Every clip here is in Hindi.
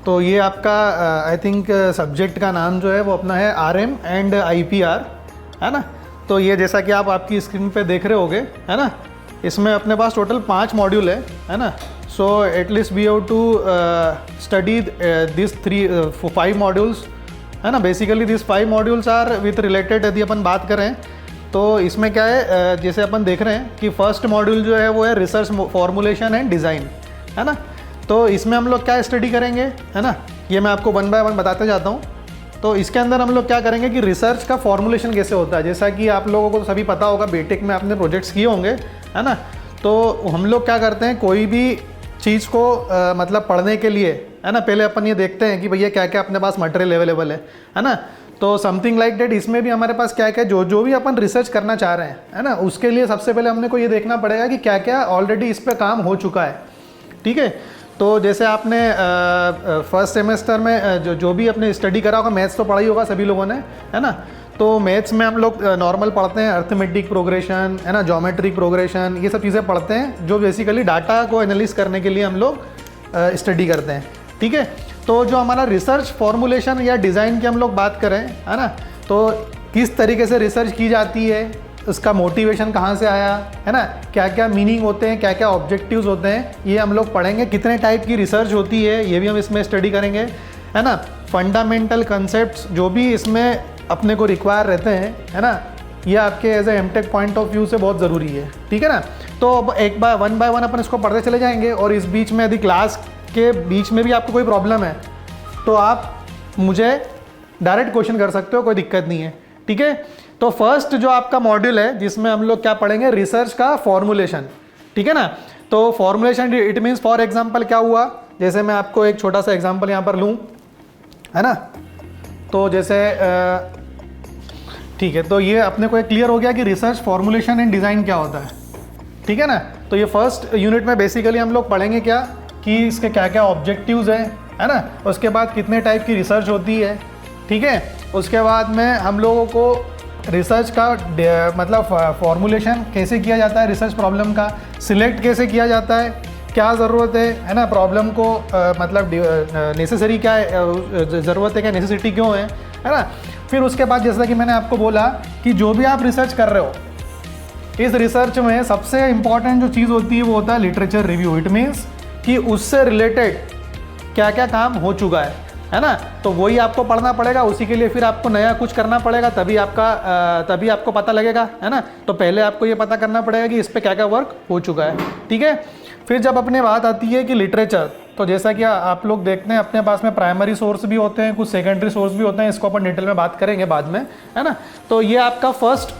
तो ये आपका आई थिंक सब्जेक्ट का नाम जो है वो अपना है RM एंड IPR, है ना। तो ये जैसा कि आप आपकी स्क्रीन पे देख रहे होगे, है ना, इसमें अपने पास टोटल 5 मॉड्यूल है ना। So at least we have to study this 5 modules, है ना। Basically this 5 modules are with related. यदि अपन बात करें तो इसमें क्या है, जैसे अपन देख रहे हैं कि फर्स्ट मॉड्यूल जो है वो है रिसर्च फॉर्मुलेशन एंड डिज़ाइन, है ना। तो इसमें हम लोग क्या स्टडी करेंगे, है ना, ये मैं आपको 1 बाय 1 बताते जाता हूँ। तो इसके अंदर हम लोग क्या करेंगे कि रिसर्च का फॉर्मुलेशन कैसे होता है। जैसा कि आप लोगों को सभी पता होगा, बीटेक में आपने प्रोजेक्ट्स किए होंगे, है ना। तो हम लोग क्या करते हैं, कोई भी चीज़ को मतलब पढ़ने के लिए, है ना, पहले अपन ये देखते हैं कि भैया क्या क्या अपने पास मटेरियल अवेलेबल है ना। तो समथिंग लाइक दैट इसमें भी हमारे पास क्या क्या जो भी अपन रिसर्च करना चाह रहे हैं, है ना, उसके लिए सबसे पहले हमने को ये देखना पड़ेगा कि क्या क्या ऑलरेडी इस पर काम हो चुका है, ठीक है। तो जैसे आपने फर्स्ट सेमेस्टर में जो भी अपने स्टडी करा होगा, मैथ्स तो पढ़ा ही होगा सभी लोगों ने, है ना। तो मैथ्स में हम लोग नॉर्मल पढ़ते हैं अर्थमेटिक प्रोग्रेशन, है ना, ज्योमेट्रिक प्रोग्रेशन, ये सब चीज़ें पढ़ते हैं जो बेसिकली डाटा को एनालिस करने के लिए हम लोग स्टडी करते हैं, ठीक है। तो जो हमारा रिसर्च फॉर्मुलेशन या डिज़ाइन की हम लोग बात करें, है ना, तो किस तरीके से रिसर्च की जाती है, उसका मोटिवेशन कहाँ से आया, है ना, क्या क्या मीनिंग होते हैं, क्या क्या ऑब्जेक्टिव्स होते हैं, ये हम लोग पढ़ेंगे। कितने टाइप की रिसर्च होती है ये भी हम इसमें स्टडी करेंगे, है ना। फंडामेंटल कंसेप्ट्स जो भी इसमें अपने को रिक्वायर रहते हैं, है ना, ये आपके as a MTech point of view से बहुत ज़रूरी है, ठीक है ना। तो अब 1 बाय 1 अपन इसको पढ़ते चले जाएंगे। और इस बीच में यदि क्लास के बीच में भी आपको कोई प्रॉब्लम है तो आप मुझे डायरेक्ट क्वेश्चन कर सकते हो, कोई दिक्कत नहीं है, ठीक है। तो फर्स्ट जो आपका मॉड्यूल है जिसमें हम लोग क्या पढ़ेंगे, रिसर्च का फॉर्मुलेशन, ठीक है ना। तो formulation it means for example क्या हुआ, जैसे मैं आपको एक छोटा सा एग्जांपल यहाँ पर लूँ, है ना। तो जैसे ठीक है, तो ये अपने को एक क्लियर हो गया कि रिसर्च फॉर्मुलेशन एंड डिज़ाइन क्या होता है, ठीक है ना। तो ये फर्स्ट यूनिट में बेसिकली हम लोग पढ़ेंगे क्या कि इसके क्या क्या ऑब्जेक्टिव्स हैं, है ना, उसके बाद कितने टाइप की रिसर्च होती है, ठीक है। उसके बाद में हम लोगों को रिसर्च का मतलब फॉर्मुलेशन कैसे किया जाता है, रिसर्च प्रॉब्लम का सिलेक्ट कैसे किया जाता है, क्या ज़रूरत है ना, प्रॉब्लम को मतलब नेसेसरी क्या है, ज़रूरत है क्या, नेसेसिटी क्यों है ना। फिर उसके बाद जैसा कि मैंने आपको बोला कि जो भी आप रिसर्च कर रहे हो, इस रिसर्च में सबसे इम्पॉर्टेंट जो चीज़ होती है वो होता है लिटरेचर रिव्यू। इट मीन्स कि उससे रिलेटेड क्या क्या काम हो चुका है ना। तो वही आपको पढ़ना पड़ेगा, उसी के लिए फिर आपको नया कुछ करना पड़ेगा, तभी आपको पता लगेगा, है ना। तो पहले आपको ये पता करना पड़ेगा कि इस पर क्या क्या वर्क हो चुका है, ठीक है। फिर जब अपने बात आती है कि लिटरेचर, तो जैसा कि आप लोग देखते हैं अपने पास में प्राइमरी सोर्स भी होते हैं, कुछ सेकेंडरी सोर्स भी होते हैं, इसको अपन डिटेल में बात करेंगे बाद में, है ना। तो ये आपका फर्स्ट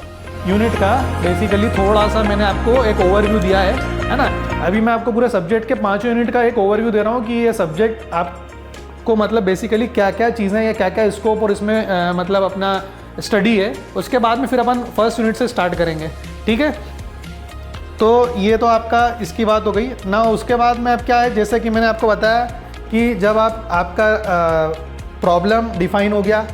यूनिट का बेसिकली थोड़ा सा मैंने आपको एक ओवरव्यू दिया है ना। अभी मैं आपको पूरे सब्जेक्ट के 5 यूनिट का एक ओवरव्यू दे रहा हूँ कि ये सब्जेक्ट आपको मतलब बेसिकली क्या क्या चीज़ें या क्या क्या स्कोप और इसमें मतलब अपना स्टडी है। उसके बाद में फिर अपन फर्स्ट यूनिट से स्टार्ट करेंगे, ठीक है। तो ये तो आपका इसकी बात हो गई ना। उसके बाद में अब क्या है, जैसे कि मैंने आपको बताया कि जब आपका प्रॉब्लम डिफाइन हो गया,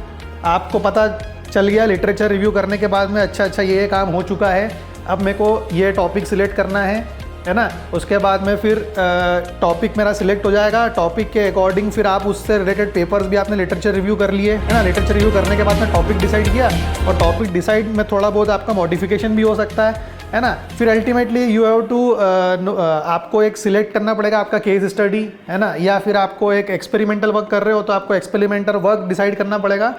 आपको पता चल गया लिटरेचर रिव्यू करने के बाद में अच्छा ये काम हो चुका है, अब मेरे को ये टॉपिक सिलेक्ट करना है ना। उसके बाद में फिर टॉपिक मेरा सिलेक्ट हो जाएगा, टॉपिक के अकॉर्डिंग फिर आप उससे रिलेटेड पेपर्स भी आपने लिटरेचर रिव्यू कर लिए, है ना। लिटरेचर रिव्यू करने के बाद में टॉपिक डिसाइड किया, और टॉपिक डिसाइड में थोड़ा बहुत आपका मॉडिफिकेशन भी हो सकता है ना। फिर अल्टीमेटली यू हैव टू आपको एक सिलेक्ट करना पड़ेगा आपका केस स्टडी, है ना, या फिर आपको एक एक्सपेरिमेंटल वर्क कर रहे हो तो आपको एक्सपेरिमेंटल वर्क डिसाइड करना पड़ेगा।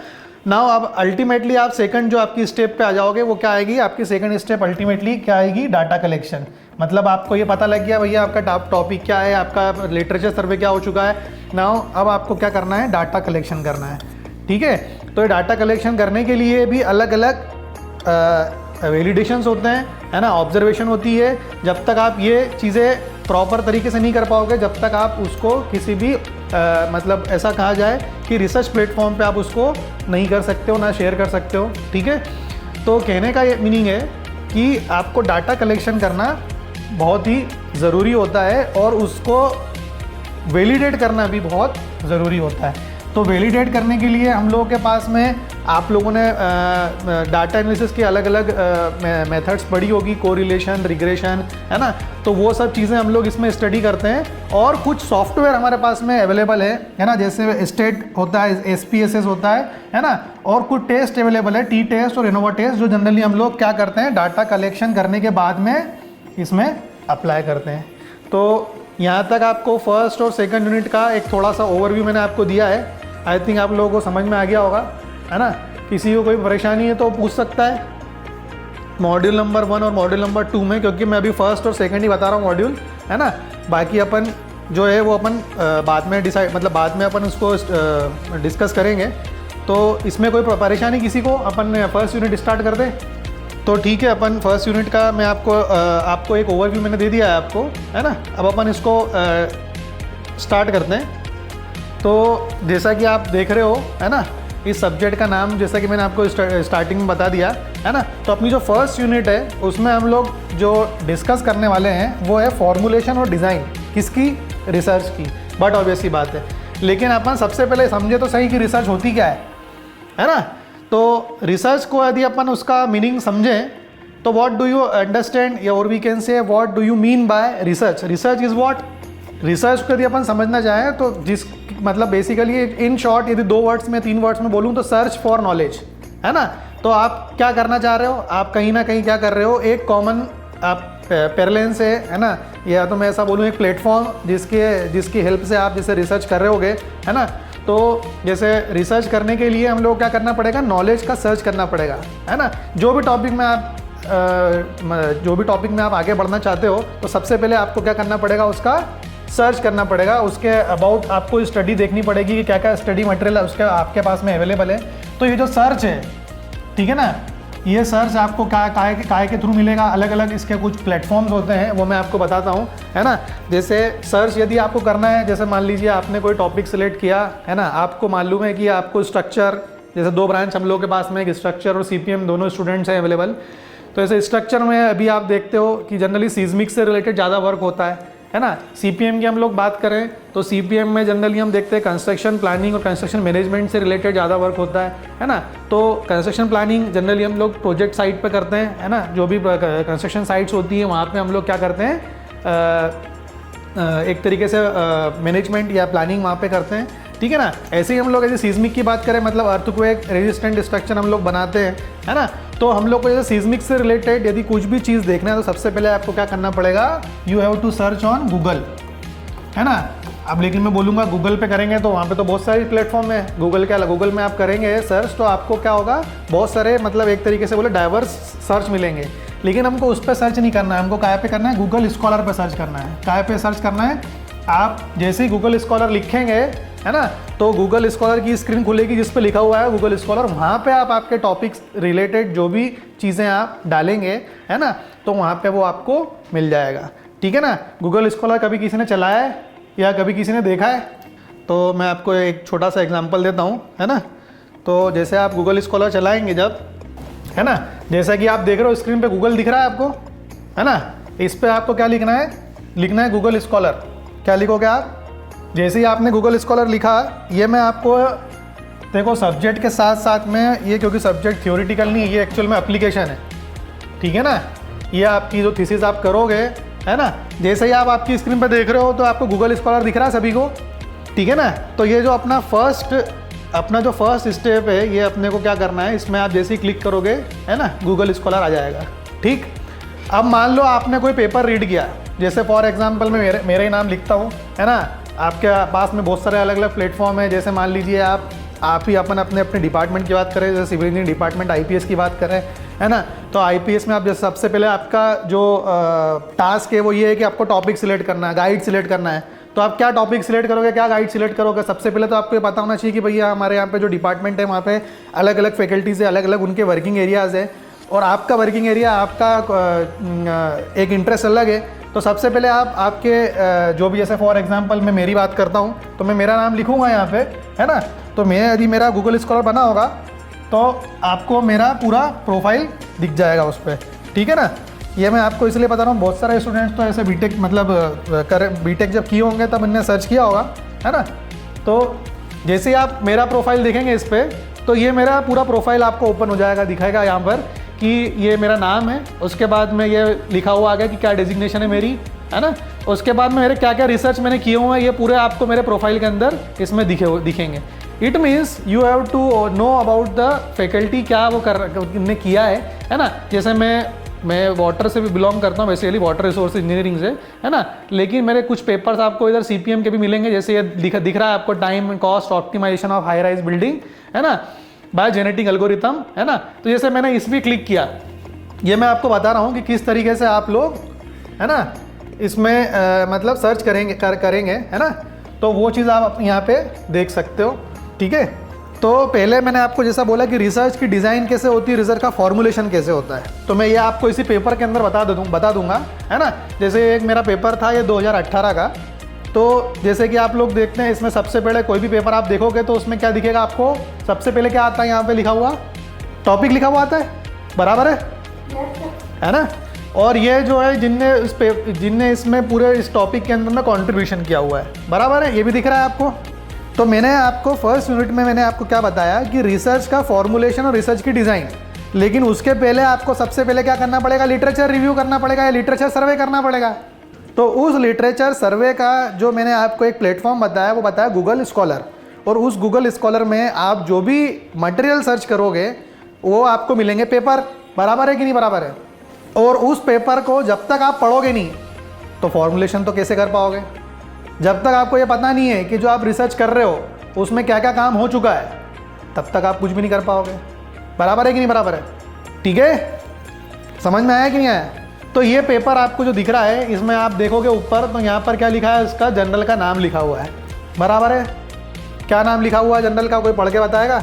नाउ अब अल्टीमेटली आप सेकंड जो आपकी स्टेप पे आ जाओगे वो क्या आएगी, आपकी सेकंड स्टेप अल्टीमेटली क्या आएगी, डाटा कलेक्शन। मतलब आपको ये पता लग गया भैया आपका टॉपिक क्या है, आपका लिटरेचर सर्वे क्या हो चुका है। नाउ अब आपको क्या करना है, डाटा कलेक्शन करना है, ठीक है। तो ये डाटा कलेक्शन करने के लिए भी अलग अलग वैलिडेशंस होते हैं, है ना, ऑब्जर्वेशन होती है। जब तक आप ये चीज़ें प्रॉपर तरीके से नहीं कर पाओगे, जब तक आप उसको किसी भी मतलब ऐसा कहा जाए कि रिसर्च प्लेटफॉर्म पे आप उसको नहीं कर सकते हो, ना शेयर कर सकते हो, ठीक है। तो कहने का ये मीनिंग है कि आपको डाटा कलेक्शन करना बहुत ही ज़रूरी होता है और उसको वैलिडेट करना भी बहुत ज़रूरी होता है। तो वैलिडेट करने के लिए हम लोगों के पास में आप लोगों ने डाटा एनालिसिस की अलग अलग मेथड्स पढ़ी होगी, कोरिलेशन, रिग्रेशन, है ना। तो वो सब चीज़ें हम लोग इसमें स्टडी करते हैं। और कुछ सॉफ्टवेयर हमारे पास में अवेलेबल है ना, जैसे स्टेट होता है, SPSS होता है ना। और कुछ टेस्ट अवेलेबल है, टी टेस्ट और इनोवा टेस्ट, जो जनरली हम लोग क्या करते हैं, डाटा कलेक्शन करने के बाद में इसमें अप्लाई करते हैं। तो यहाँ तक आपको फर्स्ट और सेकंड यूनिट का एक थोड़ा सा ओवरव्यू मैंने आपको दिया है। आई थिंक आप लोगों को समझ में आ गया होगा, है ना। किसी को कोई परेशानी है तो पूछ सकता है मॉड्यूल नंबर 1 और मॉड्यूल नंबर 2 में, क्योंकि मैं अभी फर्स्ट और सेकंड ही बता रहा हूँ मॉड्यूल, है ना। बाकी अपन जो है वो अपन बाद में डिसाइड, मतलब बाद में अपन उसको डिस्कस करेंगे। तो इसमें कोई परेशानी किसी को, अपन फर्स्ट यूनिट स्टार्ट कर दें तो ठीक है। अपन फर्स्ट यूनिट का मैं आपको एक ओवरव्यू मैंने दे दिया है आपको, है ना। अब अपन इसको स्टार्ट करते हैं। तो जैसा कि आप देख रहे हो, है ना, इस सब्जेक्ट का नाम जैसा कि मैंने आपको स्टार्टिंग में बता दिया, है ना। तो अपनी जो फर्स्ट यूनिट है उसमें हम लोग जो डिस्कस करने वाले हैं वो है फॉर्मुलेशन और डिज़ाइन, किसकी, रिसर्च की। बट ऑब्वियस ही बात है, लेकिन अपन सबसे पहले समझे तो सही कि रिसर्च होती क्या है ना। तो रिसर्च को यदि अपन उसका मीनिंग समझें तो व्हाट डू यू अंडरस्टैंड, और we can say what do you mean by research. Research is what, research को यदि अपन समझना चाहें तो जिस मतलब बेसिकली इन शॉर्ट यदि 2 वर्ड्स में 3 वर्ड्स में बोलूँ तो सर्च फॉर नॉलेज, है ना। तो आप क्या करना चाह रहे हो, आप कहीं ना कहीं क्या कर रहे हो, एक कॉमन आप पैरेलल से, है ना, या तो मैं ऐसा बोलूँ एक प्लेटफॉर्म जिसकी हेल्प से आप जैसे रिसर्च कर रहे होगे, है ना। तो जैसे रिसर्च करने के लिए हम लोग क्या करना पड़ेगा, नॉलेज का सर्च करना पड़ेगा, है ना। जो भी टॉपिक में आप आगे बढ़ना चाहते हो तो सबसे पहले आपको क्या करना पड़ेगा, उसका सर्च करना पड़ेगा, उसके अबाउट आपको स्टडी देखनी पड़ेगी कि क्या क्या स्टडी मटेरियल उसके आपके पास में अवेलेबल है। तो ये जो सर्च है, ठीक है ना, ये सर्च आपको काय के थ्रू मिलेगा। अलग अलग इसके कुछ प्लेटफॉर्म्स होते हैं, वो मैं आपको बताता हूँ, है ना। जैसे सर्च यदि आपको करना है, जैसे मान लीजिए आपने कोई टॉपिक सिलेक्ट किया, है ना, आपको मालूम है कि आपको स्ट्रक्चर, जैसे 2 ब्रांच हम लोग के पास में, एक स्ट्रक्चर और CPM दोनों स्टूडेंट्स हैं अवेलेबल। तो ऐसे स्ट्रक्चर में अभी आप देखते हो कि जनरली सीज़मिक से रिलेटेड ज़्यादा वर्क होता है ना। CPM की हम लोग बात करें तो CPM में जनरली हम देखते हैं कंस्ट्रक्शन प्लानिंग और कंस्ट्रक्शन मैनेजमेंट से रिलेटेड ज़्यादा वर्क होता है ना। तो कंस्ट्रक्शन प्लानिंग जनरली हम लोग प्रोजेक्ट साइट पे करते हैं, है ना। जो भी कंस्ट्रक्शन साइट्स होती है वहाँ पे हम लोग क्या करते हैं, एक तरीके से मैनेजमेंट या प्लानिंग वहाँ पे करते हैं, ठीक है ना। ऐसे ही हम लोग ऐसे सीज़मिक की बात करें, मतलब अर्थक्वेक रेजिस्टेंट स्ट्रक्चर हम लोग बनाते हैं, है ना। तो हम लोग को जैसे सीज़मिक से रिलेटेड यदि कुछ भी चीज़ देखना है तो सबसे पहले आपको क्या करना पड़ेगा, you have to search on Google, है ना। अब लेकिन मैं बोलूँगा गूगल पे करेंगे तो वहाँ पे तो बहुत सारी प्लेटफॉर्म है। गूगल में आप करेंगे सर्च तो आपको क्या होगा, बहुत सारे मतलब एक तरीके से बोले डाइवर्स सर्च मिलेंगे। लेकिन हमको उस पर सर्च नहीं करना है, हमको काय पे करना है, गूगल स्कॉलर पे सर्च करना है। काय पे सर्च करना है, आप जैसे ही गूगल स्कॉलर लिखेंगे, है ना, तो गूगल स्कॉलर की स्क्रीन खुलेगी जिस पे लिखा हुआ है गूगल स्कॉलर। वहाँ पे आप आपके टॉपिक्स रिलेटेड जो भी चीज़ें आप डालेंगे, है ना, तो वहाँ पे वो आपको मिल जाएगा, ठीक है ना। गूगल स्कॉलर कभी किसी ने चलाया है या कभी किसी ने देखा है? तो मैं आपको एक छोटा सा एग्जांपल देता हूँ, है ना। तो जैसे आप गूगल स्कॉलर चलाएंगे जब, है ना, जैसा कि आप देख रहे हो स्क्रीन पे गूगल दिख रहा है आपको, है ना। इस पर आपको क्या लिखना है गूगल स्कॉलर। क्या लिखोगे आप? जैसे ही आपने गूगल स्कॉलर लिखा, ये मैं आपको देखो सब्जेक्ट के साथ साथ में, ये क्योंकि सब्जेक्ट थ्योरेटिकल नहीं, ये एक्चुअल में एप्लीकेशन है, ठीक है ना। ये आपकी जो थीसिस आप करोगे, है ना, जैसे ही आप आपकी स्क्रीन पर देख रहे हो तो आपको गूगल स्कॉलर दिख रहा है सभी को, ठीक है ना। तो ये जो अपना जो फर्स्ट स्टेप है, ये अपने को क्या करना है, इसमें आप जैसे ही क्लिक करोगे, है ना, गूगल स्कॉलर आ जाएगा, ठीक। अब मान लो आपने कोई पेपर रीड किया, जैसे फॉर एग्जांपल मैं मेरा ही नाम लिखता हूँ, है ना। आपके पास में बहुत सारे अलग अलग प्लेटफॉर्म है। जैसे मान लीजिए आप ही अपने डिपार्टमेंट की बात करें, जैसे सिविल इंजीनियरिंग डिपार्टमेंट IPS की बात करें, है ना। तो IPS में आप जैसे सबसे पहले आपका जो टास्क है वो ये है कि आपको टॉपिक सिलेक्ट करना है, गाइड सिलेक्ट करना है। तो आप क्या टॉपिक सिलेक्ट करोगे, क्या गाइड सिलेक्ट करोगे? सबसे पहले तो आपको ये पता होना चाहिए कि भैया हमारे यहाँ पे जो डिपार्टमेंट है वहाँ पे अलग अलग फैकल्टीज़ है, अलग अलग उनके वर्किंग एरियाज़ है, और आपका वर्किंग एरिया, आपका एक इंटरेस्ट अलग है। तो सबसे पहले आप आपके जो भी, जैसे फॉर एग्जांपल मैं मेरी बात करता हूँ तो मैं मेरा नाम लिखूँगा यहाँ पे, है ना। तो मैं यदि मेरा गूगल स्कॉलर बना होगा तो आपको मेरा पूरा प्रोफाइल दिख जाएगा उस पर, ठीक है ना। ये मैं आपको इसलिए बता रहा हूँ, बहुत सारे स्टूडेंट्स तो ऐसे बीटेक बीटेक जब किए होंगे तब इनने सर्च किया होगा, है ना। तो जैसे ही आप मेरा प्रोफाइल देखेंगे इस पर, तो ये मेरा पूरा प्रोफाइल आपको ओपन हो जाएगा, दिखाएगा यहाँ पर कि ये मेरा नाम है, उसके बाद में ये लिखा हुआ आ गया कि क्या डेजिग्नेशन है मेरी, है ना। उसके बाद में मेरे क्या क्या रिसर्च मैंने किए हुए हैं ये पूरे आपको मेरे प्रोफाइल के अंदर इसमें दिखेंगे। It means you have to know about the faculty, क्या वो ने किया है ना। जैसे मैं वाटर से भी बिलोंग करता हूँ, बेसिकली वाटर रिसोर्स इंजीनियरिंग से, है ना। लेकिन मेरे कुछ पेपर्स आपको इधर CPM के भी मिलेंगे, जैसे ये दिख रहा है आपको, time cost optimisation of high rise building, है ना, बाय जेनेटिक एल्गोरिथम, है ना। तो जैसे मैंने इस पर क्लिक किया, ये मैं आपको बता रहा हूँ कि किस तरीके से आप लोग, है ना, इसमें मतलब सर्च करेंगे, है ना। तो वो चीज़ आप यहाँ पे देख सकते हो, ठीक है। तो पहले मैंने आपको जैसा बोला कि रिसर्च की डिज़ाइन कैसे होती है, रिसर्च का फॉर्मुलेशन कैसे होता है, तो मैं ये आपको इसी पेपर के अंदर बता दूंगा, है ना। जैसे एक मेरा पेपर था ये 2018 का, तो जैसे कि आप लोग देखते हैं इसमें सबसे पहले कोई भी पेपर आप देखोगे तो उसमें क्या दिखेगा आपको, सबसे पहले क्या आता है, यहाँ पे लिखा हुआ टॉपिक लिखा हुआ आता है, बराबर है ना। और ये जो है जिनने इसमें पूरे इस टॉपिक के अंदर में कंट्रीब्यूशन किया हुआ है, बराबर है, ये भी दिख रहा है आपको। तो मैंने आपको फर्स्ट यूनिट में मैंने आपको क्या बताया कि रिसर्च का फॉर्मुलेशन और रिसर्च की डिज़ाइन, लेकिन उसके पहले आपको सबसे पहले क्या करना पड़ेगा, लिटरेचर रिव्यू करना पड़ेगा या लिटरेचर सर्वे करना पड़ेगा। तो उस लिटरेचर सर्वे का जो मैंने आपको एक प्लेटफॉर्म बताया वो बताया गूगल स्कॉलर, और उस गूगल स्कॉलर में आप जो भी मटेरियल सर्च करोगे वो आपको मिलेंगे पेपर, बराबर है कि नहीं बराबर है। और उस पेपर को जब तक आप पढ़ोगे नहीं तो फॉर्मुलेशन तो कैसे कर पाओगे, जब तक आपको ये पता नहीं है कि जो आप रिसर्च कर रहे हो उसमें क्या क्या काम हो चुका है, तब तक आप कुछ भी नहीं कर पाओगे, बराबर है कि नहीं बराबर है, ठीक है। समझ में आया कि नहीं आया। तो ये पेपर आपको जो दिख रहा है इसमें आप देखोगे ऊपर, तो यहाँ पर क्या लिखा है, इसका जर्नल का नाम लिखा हुआ है, बराबर है। क्या नाम लिखा हुआ है जर्नल का, कोई पढ़ के बताएगा।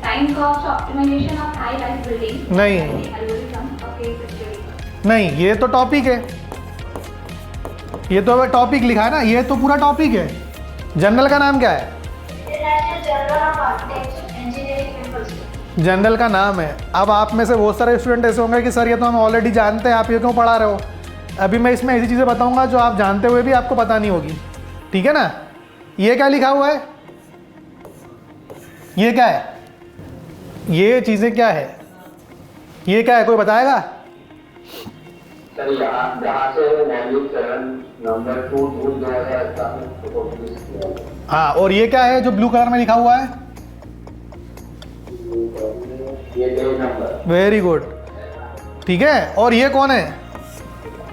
Time cost optimisation of high rise building. नहीं, ये तो टॉपिक है, ये तो टॉपिक लिखा है ना, ये तो पूरा टॉपिक है। जर्नल का नाम क्या है, जर्नल का नाम है। अब आप में से बहुत सारे स्टूडेंट ऐसे होंगे कि सर ये तो हम ऑलरेडी जानते हैं, आप ये क्यों पढ़ा रहे हो। अभी मैं इसमें ऐसी चीज़ें बताऊंगा जो आप जानते हुए भी आपको पता नहीं होगी, ठीक है ना। ये क्या लिखा हुआ है, ये क्या है, ये चीज़ें क्या है, ये क्या है, कोई बताएगा। सर जहाँ से नंबर 2 हाँ, और ये क्या है जो ब्लू कलर में लिखा हुआ है, ये पेज नंबर। वेरी गुड, ठीक है। और ये कौन है,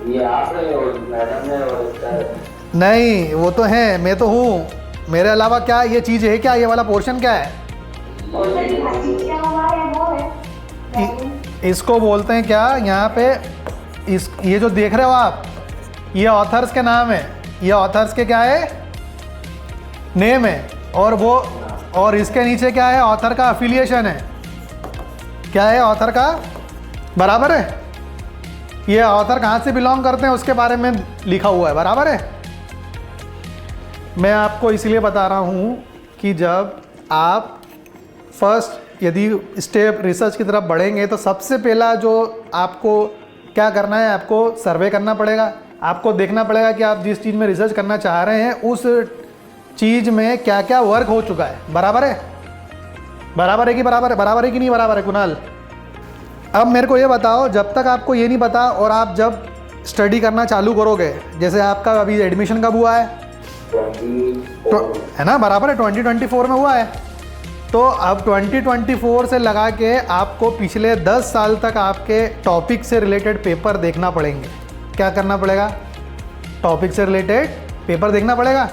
ये आप हैं और मैडम है और नहीं वो तो है, मैं तो हूँ, मेरे अलावा क्या ये चीज़ है, क्या ये वाला पोर्शन क्या है, इसको बोलते हैं क्या यहाँ पे, ये जो देख रहे हो आप, ये ऑथर्स के नाम है, ये ऑथर्स के क्या है, नेम है, और वो, और इसके नीचे क्या है, ऑथर का अफिलिएशन है, क्या है ऑथर का, बराबर है। ये ऑथर कहाँ से बिलोंग करते हैं उसके बारे में लिखा हुआ है, बराबर है। मैं आपको इसलिए बता रहा हूँ कि जब आप फर्स्ट यदि स्टेप रिसर्च की तरफ बढ़ेंगे तो सबसे पहला जो आपको क्या करना है, आपको सर्वे करना पड़ेगा, आपको देखना पड़ेगा कि आप जिस चीज़ में रिसर्च करना चाह रहे हैं उस चीज़ में क्या क्या वर्क हो चुका है, बराबर है, बराबर है कि बराबर है कि नहीं बराबर है कुणाल। अब मेरे को ये बताओ, जब तक आपको ये नहीं पता और आप जब स्टडी करना चालू करोगे, जैसे आपका अभी एडमिशन कब हुआ है, तो है ना, बराबर है, 2024 में हुआ है। तो अब 2024 से लगा के आपको पिछले 10 साल तक आपके टॉपिक से रिलेटेड पेपर देखना पड़ेंगे। क्या करना पड़ेगा, टॉपिक से रिलेटेड पेपर देखना पड़ेगा,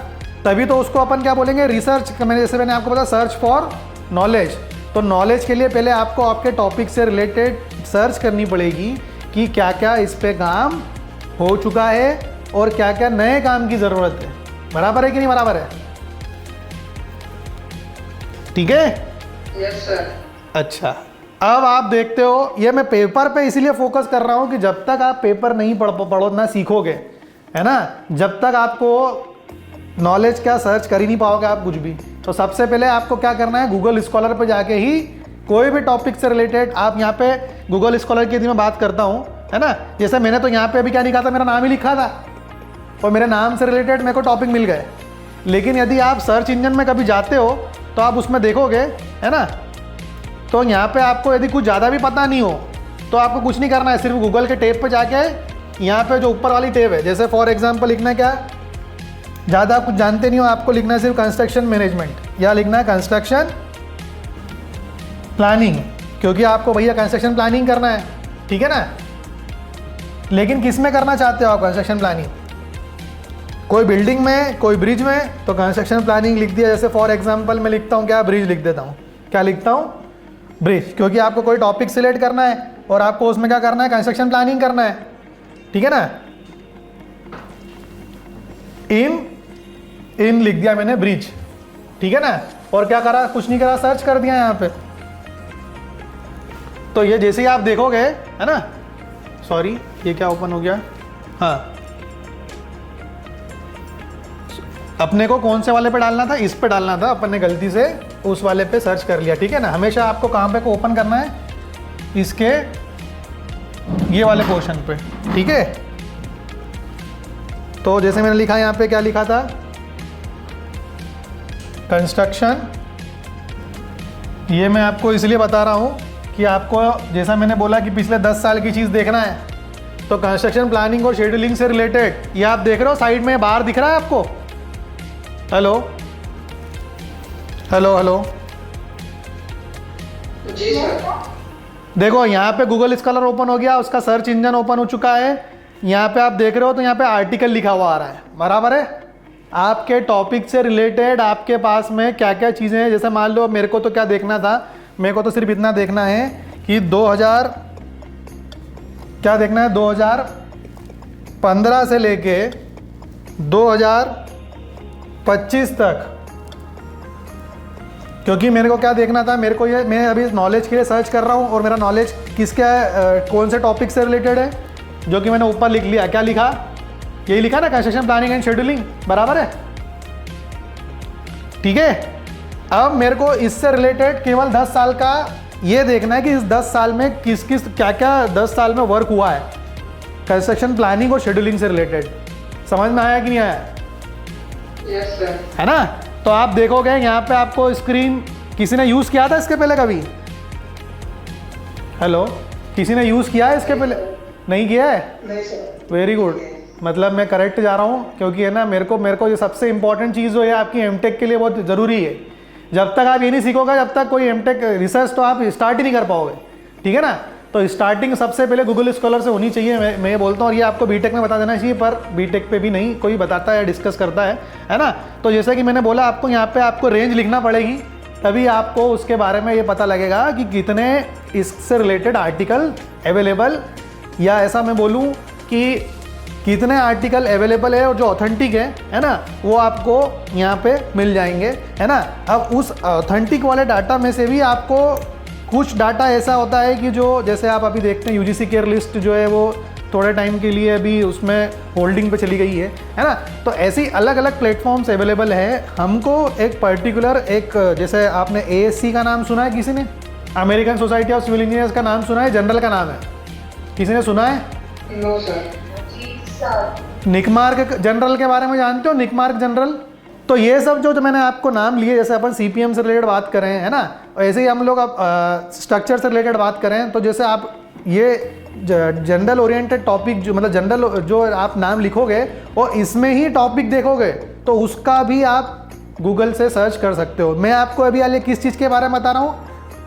तभी तो उसको अपन क्या बोलेंगे, रिसर्च। मैंने आपको बताया सर्च फॉर नॉलेज। तो नॉलेज के लिए पहले आपको आपके टॉपिक से रिलेटेड सर्च करनी पड़ेगी कि क्या क्या इस पे काम हो चुका है और क्या क्या नए काम की ज़रूरत है, बराबर है कि नहीं बराबर है, ठीक है। Yes sir. अच्छा, अब आप देखते हो, ये मैं पेपर पे इसीलिए फोकस कर रहा हूँ कि जब तक आप पेपर नहीं पढ़ना सीखोगे, है ना, जब तक आपको नॉलेज क्या सर्च कर ही नहीं पाओगे आप कुछ भी। तो सबसे पहले आपको क्या करना है, गूगल स्कॉलर पे जाके ही कोई भी टॉपिक से रिलेटेड आप यहाँ पे गूगल स्कॉलर की यदि मैं बात करता हूँ, है ना, जैसे मैंने तो यहाँ पे अभी क्या लिखा था, मेरा नाम ही लिखा था और मेरे नाम से रिलेटेड मेरे को टॉपिक मिल गए। लेकिन यदि आप सर्च इंजन में कभी जाते हो तो आप उसमें देखोगे, है ना, तो यहाँ पे आपको यदि कुछ ज़्यादा भी पता नहीं हो तो आपको कुछ नहीं करना है, सिर्फ गूगल के टैब पे जाके यहाँ पे जो ऊपर वाली टैब है, जैसे फॉर एग्जांपल लिखना है क्या, ज़्यादा कुछ जानते नहीं हो आपको लिखना है सिर्फ कंस्ट्रक्शन मैनेजमेंट या लिखना है कंस्ट्रक्शन प्लानिंग, क्योंकि आपको भैया कंस्ट्रक्शन प्लानिंग करना है, ठीक है ना। लेकिन किस में करना चाहते हो आप कंस्ट्रक्शन प्लानिंग? कोई बिल्डिंग में, कोई ब्रिज में, तो कंस्ट्रक्शन प्लानिंग लिख दिया। जैसे फॉर एग्जांपल मैं लिखता हूँ क्या, ब्रिज लिख देता हूँ। क्या लिखता हूँ? ब्रिज, क्योंकि आपको कोई टॉपिक सिलेक्ट करना है और आपको उसमें क्या करना है, कंस्ट्रक्शन प्लानिंग करना है, ठीक है ना। इन लिख दिया मैंने ब्रिज, ठीक है ना। और क्या करा, कुछ नहीं करा, सर्च कर दिया यहाँ पे। तो ये जैसे ही आप देखोगे, है ना, सॉरी ये क्या ओपन हो गया, हाँ, अपने को कौन से वाले पे डालना था, इस पे डालना था, अपन ने गलती से उस वाले पे सर्च कर लिया, ठीक है ना। हमेशा आपको कहाँ पे को ओपन करना है, इसके ये वाले पोर्शन पे, ठीक है। तो जैसे मैंने लिखा यहाँ पे, क्या लिखा था, कंस्ट्रक्शन। ये मैं आपको इसलिए बता रहा हूँ कि आपको, जैसा मैंने बोला कि पिछले 10 साल की चीज़ देखना है, तो कंस्ट्रक्शन प्लानिंग और शेड्यूलिंग से रिलेटेड ये आप देख रहे हो साइड में बाहर दिख रहा है आपको, हेलो हेलो हेलो, जी सर। देखो यहाँ पे गूगल स्कॉलर ओपन हो गया, उसका सर्च इंजन ओपन हो चुका है। यहाँ पे आप देख रहे हो तो यहाँ पे आर्टिकल लिखा हुआ आ रहा है, बराबर है। आपके टॉपिक से रिलेटेड आपके पास में क्या क्या चीज़ें हैं, जैसे मान लो मेरे को तो क्या देखना था, मेरे को तो सिर्फ इतना देखना है कि 2015 से लेके 2025 तक, क्योंकि मेरे को क्या देखना था, मेरे को ये, मैं अभी नॉलेज के लिए सर्च कर रहा हूँ और मेरा नॉलेज किसका है, कौन से टॉपिक से रिलेटेड है, जो कि मैंने ऊपर लिख लिया। क्या लिखा, यही लिखा ना, कंस्ट्रक्शन प्लानिंग एंड शेड्यूलिंग, बराबर है, ठीक है। अब मेरे को इससे रिलेटेड केवल 10 साल का ये देखना है कि इस 10 साल में किस किस क्या क्या 10 साल में वर्क हुआ है कंस्ट्रक्शन प्लानिंग और शेड्यूलिंग से रिलेटेड। समझ में आया कि नहीं आया? Yes sir. है ना। तो आप देखोगे यहाँ पे आपको स्क्रीन, किसी ने यूज़ किया था इसके पहले कभी? हेलो, किसी ने यूज़ किया है इसके पहले? नहीं किया है? नहीं सर। वेरी गुड, मतलब मैं करेक्ट जा रहा हूँ, क्योंकि है ना मेरे को ये सबसे इंपॉर्टेंट चीज़ जो है आपकी एमटेक के लिए बहुत ज़रूरी है। जब तक आप ये नहीं सीखोगे, जब तक कोई एमटेक रिसर्च तो आप स्टार्ट ही नहीं कर पाओगे, ठीक है ना। तो स्टार्टिंग सबसे पहले गूगल स्कॉलर से होनी चाहिए, मैं ये बोलता हूँ, और ये आपको बीटेक में बता देना चाहिए, पर बीटेक पे भी नहीं कोई बताता है या डिस्कस करता है ना। तो जैसे कि मैंने बोला, आपको यहाँ पे आपको रेंज लिखना पड़ेगी, तभी आपको उसके बारे में ये पता लगेगा कि कितने इससे रिलेटेड आर्टिकल अवेलेबल, या ऐसा मैं बोलूँ कि कितने आर्टिकल अवेलेबल है और जो ऑथेंटिक है ना, वो आपको यहाँ पे मिल जाएंगे, है ना। अब उस ऑथेंटिक वाले डाटा में से भी आपको कुछ डाटा ऐसा होता है कि जो, जैसे आप अभी देखते हैं यूजीसी केयर लिस्ट जो है वो थोड़े टाइम के लिए अभी उसमें होल्डिंग पे चली गई है ना। तो ऐसी अलग अलग प्लेटफॉर्म्स अवेलेबल है। हमको एक पर्टिकुलर, एक जैसे आपने ASC का नाम सुना है किसी ने? American Society of Civil Engineers का नाम सुना है? जनरल का नाम है, किसी ने सुना है? No sir. निकमार्क जनरल के बारे में जानते हो? निकमार्क जनरल। तो ये सब जो मैंने आपको नाम लिए, जैसे अपन CPM से रिलेटेड बात करें, है ना, ऐसे ही हम लोग अब स्ट्रक्चर से रिलेटेड बात करें, तो जैसे आप ये जनरल ओरिएंटेड टॉपिक, जो मतलब जनरल जो आप नाम लिखोगे और इसमें ही टॉपिक देखोगे, तो उसका भी आप गूगल से सर्च कर सकते हो। मैं आपको अभी हाल किस चीज़ के बारे में बता रहा हूँ,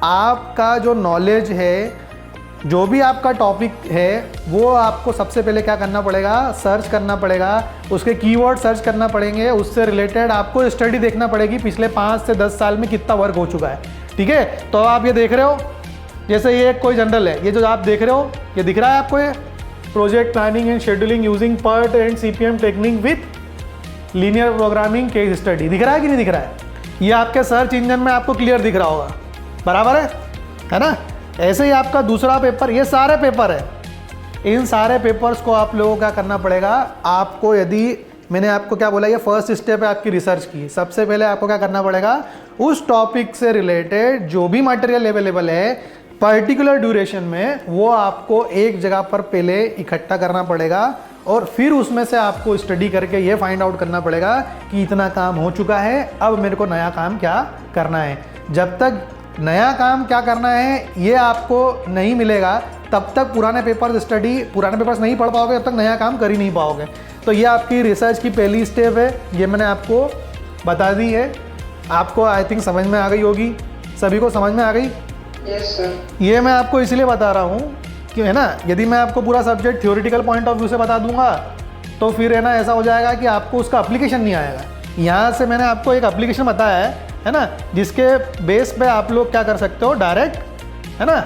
आपका जो नॉलेज है, जो भी आपका टॉपिक है, वो आपको सबसे पहले क्या करना पड़ेगा, सर्च करना पड़ेगा, उसके कीवर्ड सर्च करना पड़ेंगे, उससे रिलेटेड आपको स्टडी देखना पड़ेगी पिछले 5 से 10 साल में कितना वर्क हो चुका है, ठीक है। तो आप ये देख रहे हो, जैसे ये कोई जनरल है, ये जो आप देख रहे हो, ये दिख रहा है आपको, ये project planning and scheduling using PERT and CPM technique with linear programming case study, दिख रहा है कि नहीं दिख रहा है? ये आपके सर्च इंजन में आपको क्लियर दिख रहा होगा, बराबर है ना। ऐसे ही आपका दूसरा पेपर, ये सारे पेपर है, इन सारे पेपर्स को आप लोगों को क्या करना पड़ेगा, आपको, यदि मैंने आपको क्या बोला, ये फर्स्ट स्टेप है आपकी रिसर्च की। सबसे पहले आपको क्या करना पड़ेगा, उस टॉपिक से रिलेटेड जो भी मटेरियल अवेलेबल है पर्टिकुलर ड्यूरेशन में, वो आपको एक जगह पर पहले इकट्ठा करना पड़ेगा, और फिर उसमें से आपको स्टडी करके ये फाइंड आउट करना पड़ेगा कि इतना काम हो चुका है, अब मेरे को नया काम क्या करना है। जब तक नया काम क्या करना है ये आपको नहीं मिलेगा, तब तक पुराने पेपर्स नहीं पढ़ पाओगे, तब तक नया काम कर ही नहीं पाओगे। तो ये आपकी रिसर्च की पहली स्टेप है, ये मैंने आपको बता दी है। आपको आई थिंक समझ में आ गई होगी, सभी को समझ में आ गई? Yes sir. ये मैं आपको इसलिए बता रहा हूँ कि है ना, यदि मैं आपको पूरा subject theoretical point of view से बता दूंगा तो फिर है ना ऐसा हो जाएगा कि आपको उसका एप्लीकेशन नहीं आएगा। यहाँ से मैंने आपको एक एप्लीकेशन बताया है ना, जिसके बेस पे आप लोग क्या कर सकते हो, डायरेक्ट है ना